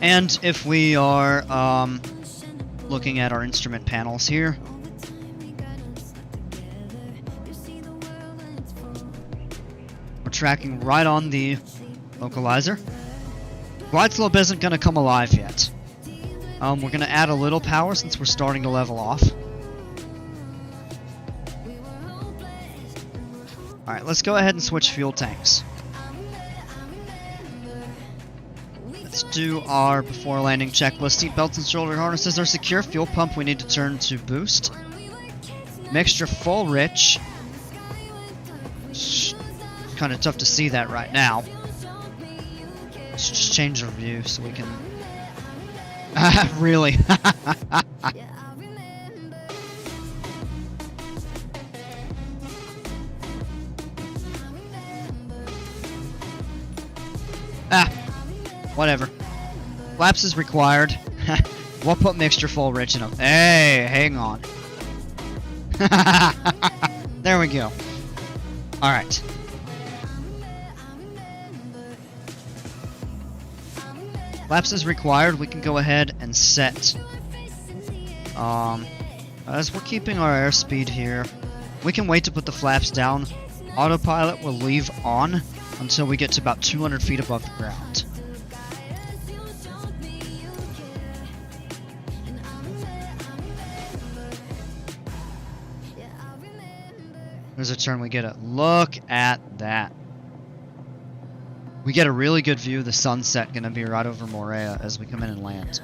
Speaker 1: And if we are looking at our instrument panels here, we're tracking right on the localizer. Glide slope isn't going to come alive yet. We're going to add a little power since we're starting to level off. Alright, let's go ahead and switch fuel tanks. Let's do our before landing checklist. Seatbelts and shoulder harnesses are secure. Fuel pump we need to turn to boost. Mixture full rich. kind of tough to see that right now. Let's just change our view so we can... really? Whatever. Flaps is required. We'll put mixture full rich in them. Hey, hang on. There we go. Alright. Flaps is required. We can go ahead and set. As we're keeping our airspeed here, we can wait to put the flaps down. Autopilot will leave on until we get to about 200 feet above the ground. There's a turn we get it. Look at that. We get a really good view of the sunset going to be right over Moorea as we come in and land.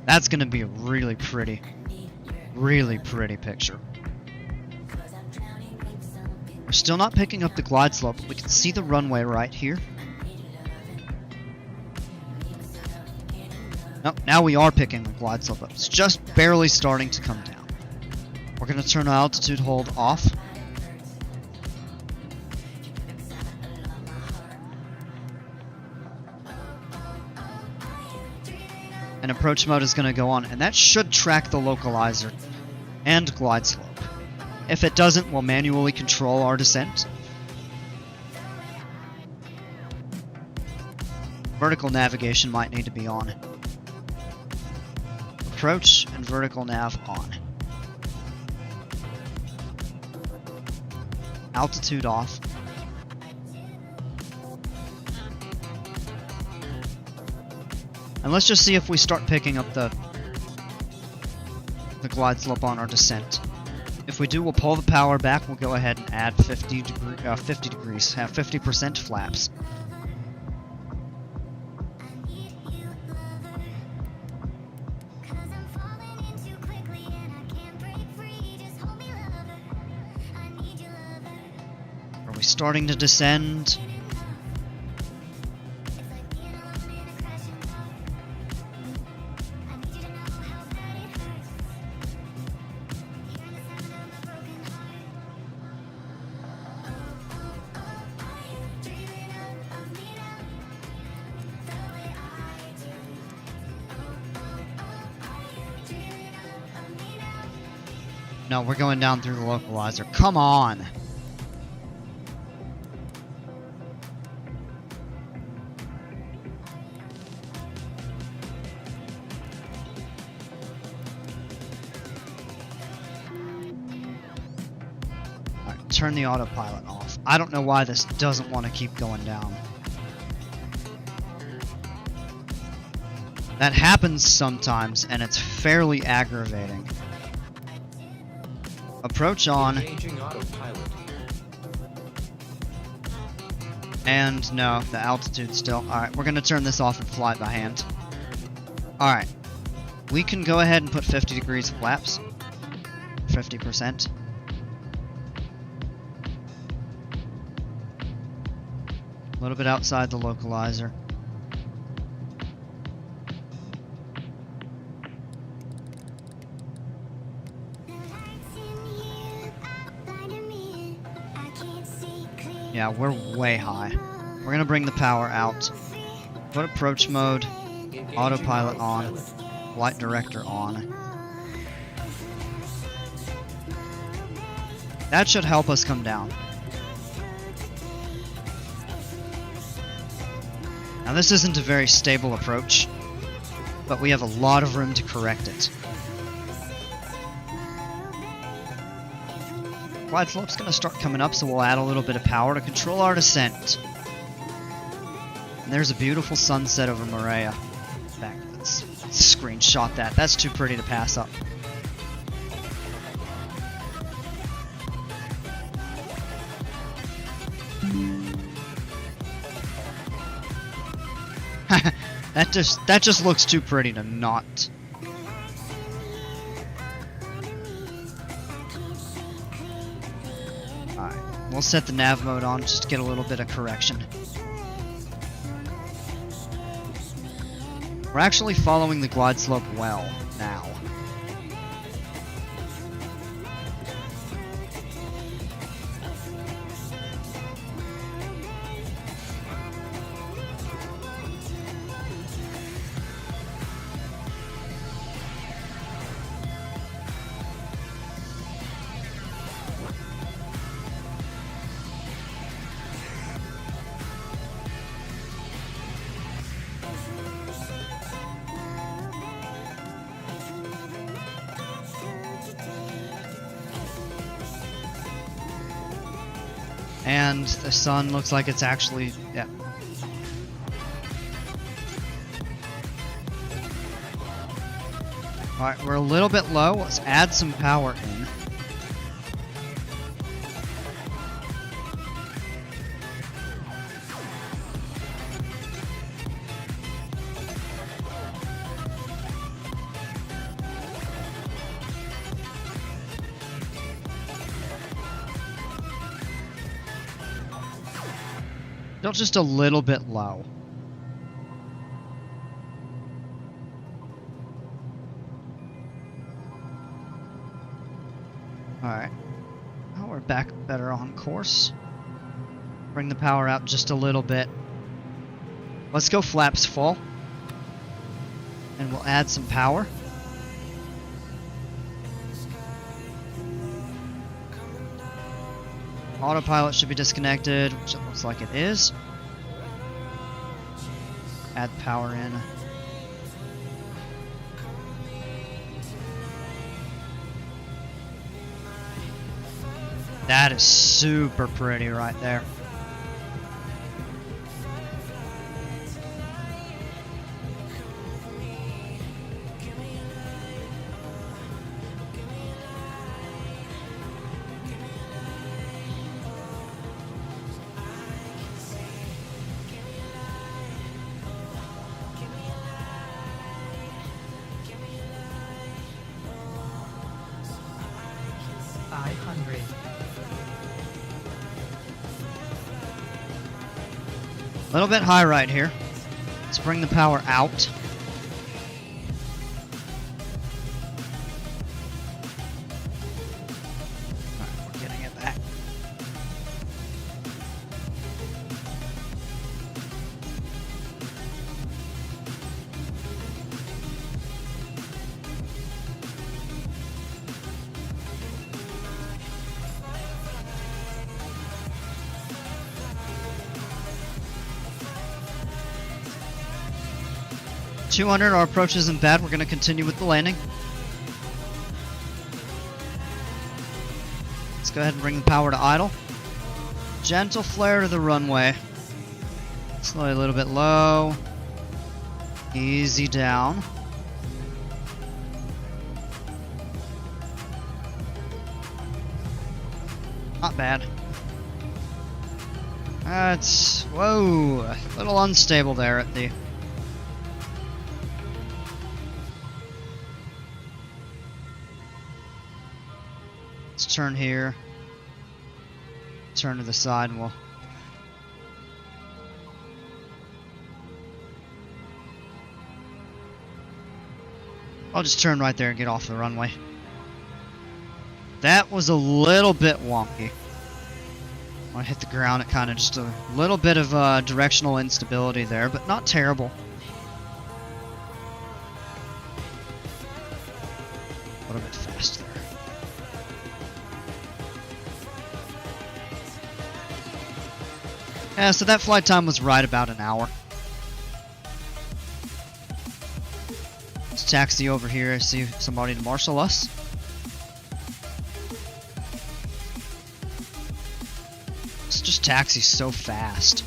Speaker 1: That's going to be a really pretty picture. We're still not picking up the glide slope, but we can see the runway right here. Nope, now we are picking the glide slope up. It's just barely starting to come down. We're going to turn our altitude hold off. And approach mode is going to go on, and that should track the localizer and glide slope. If it doesn't, we'll manually control our descent. Vertical navigation might need to be on. Approach and vertical nav on. Altitude off. And let's just see if we start picking up the glide slope on our descent. If we do, we'll pull the power back. We'll go ahead and add 50 degrees, have 50% flaps. Are we starting to descend? No, we're going down through the localizer. Come on! Alright, turn the autopilot off. I don't know why this doesn't want to keep going down. That happens sometimes, and it's fairly aggravating. Approach on. And no, the altitude still. Alright, we're going to turn this off and fly it by hand. Alright. We can go ahead and put 50 degrees flaps. 50%. A little bit outside the localizer. Yeah, we're way high. We're going to bring the power out. Put approach mode, autopilot on, flight director on. That should help us come down. Now this isn't a very stable approach, but we have a lot of room to correct it. Glide slope's going to start coming up, so we'll add a little bit of power to control our descent. And there's a beautiful sunset over Moorea. Back, let's screenshot that. That's too pretty to pass up. that just looks too pretty to not. Alright, we'll set the nav mode on just to get a little bit of correction. We're actually following the glide slope well now. And the sun looks like it's actually, yeah. Alright, we're a little bit low. Let's add some power in. Still just a little bit low. Alright. Now we're back better on course. Bring the power out just a little bit. Let's go flaps full. And we'll add some power. Autopilot should be disconnected, which it looks like it is. Add power in. That is super pretty right there. A little bit high right here. Let's bring the power out. Alright, we're getting it back. .200, our approach isn't bad. We're going to continue with the landing. Let's go ahead and bring the power to idle. Gentle flare to the runway. Slowly a little bit low. Easy down. Not bad. That's, whoa, a little unstable there at the... Let's turn here. Turn to the side and we'll... I'll just turn right there and get off the runway. That was a little bit wonky. When I hit the ground, it kind of just a little bit of directional instability there, but not terrible. A little bit fast there. Yeah, so that flight time was right about an hour. Let's taxi over here and see somebody to marshal us. Let's just taxi so fast.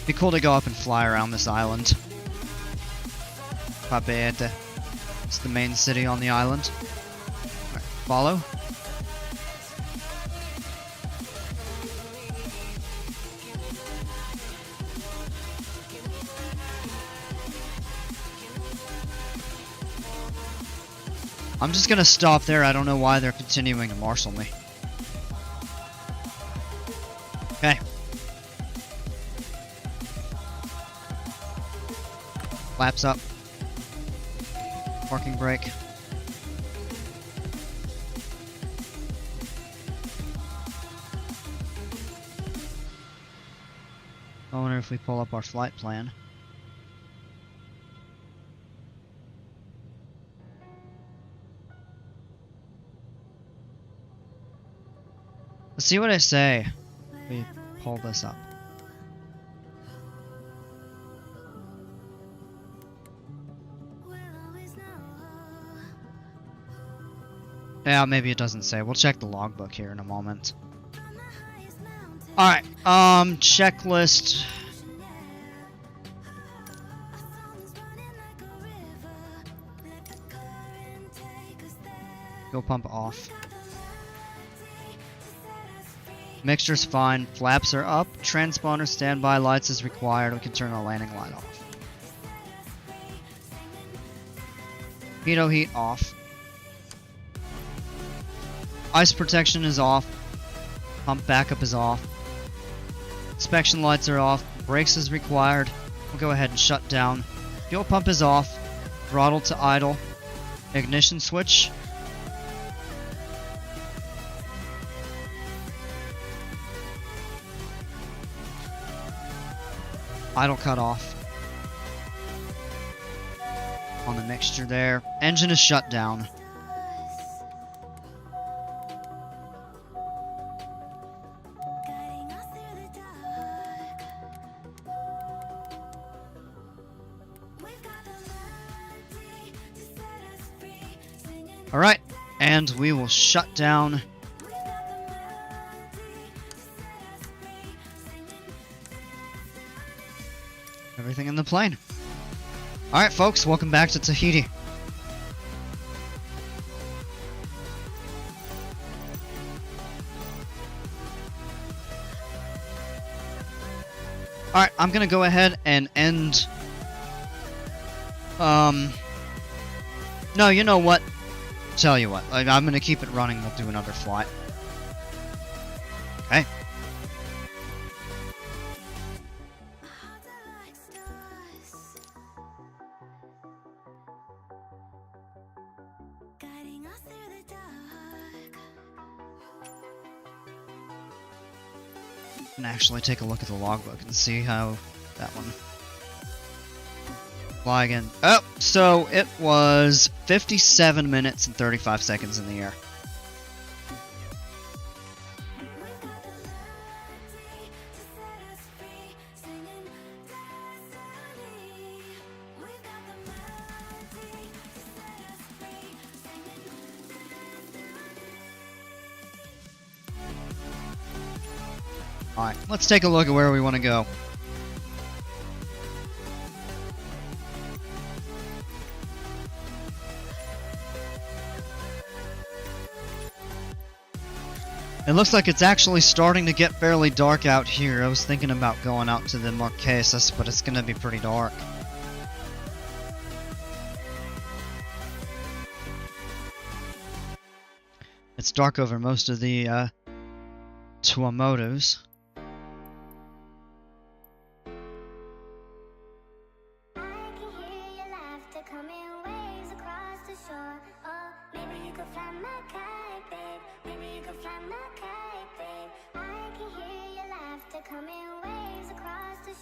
Speaker 1: Be cool to go up and fly around this island. Papete. It's the main city on the island. Alright, follow. I'm just gonna stop there. I don't know why they're continuing to marshal me. Okay. Flaps up. Parking brake. I wonder if we pull up our flight plan. Let's see what I say. We pull this up. Yeah, maybe it doesn't say. We'll check the logbook here in a moment. Alright, checklist. Fuel pump off. Mixture's fine. Flaps are up. Transponder standby lights is required. We can turn the landing light off. Pitot heat off. Ice protection is off. Pump backup is off. Inspection lights are off. Brakes is required. We'll go ahead and shut down. Fuel pump is off. Throttle to idle. Ignition switch. Idle cut off. On the mixture there. Engine is shut down. Alright, and we will shut down everything in the plane. Alright folks, welcome back to Tahiti. Alright, I'm gonna go ahead and end... No, you know what? Tell you what, I'm gonna keep it running, we'll do another flight. Okay. And actually take a look at the logbook and see how that one... Fly again. Oh, so it was 57 minutes and 35 seconds in the air. Alright, let's take a look at where we want to go. It looks like it's actually starting to get fairly dark out here. I was thinking about going out to the Marquesas, but it's going to be pretty dark. It's dark over most of the Tuamotus.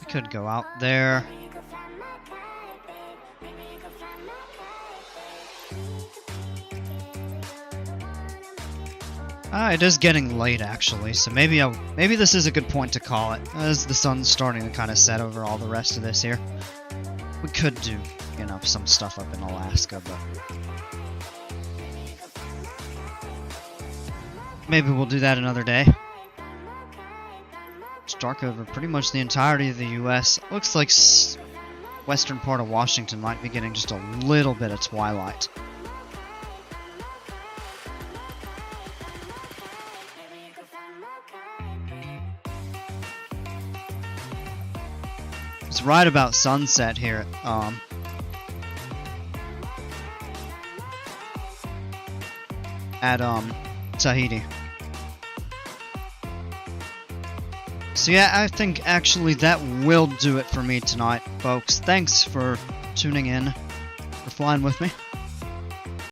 Speaker 1: Could go out there. It is getting late actually, so maybe this is a good point to call it, as the sun's starting to kind of set over all the rest of this here. We could do, you know, some stuff up in Alaska, but maybe we'll do that another day. It's dark over pretty much the entirety of the US. Looks like western part of Washington might be getting just a little bit of twilight. It's right about sunset here. at Tahiti. So yeah, I think actually that will do it for me tonight, folks. Thanks for tuning in, for flying with me.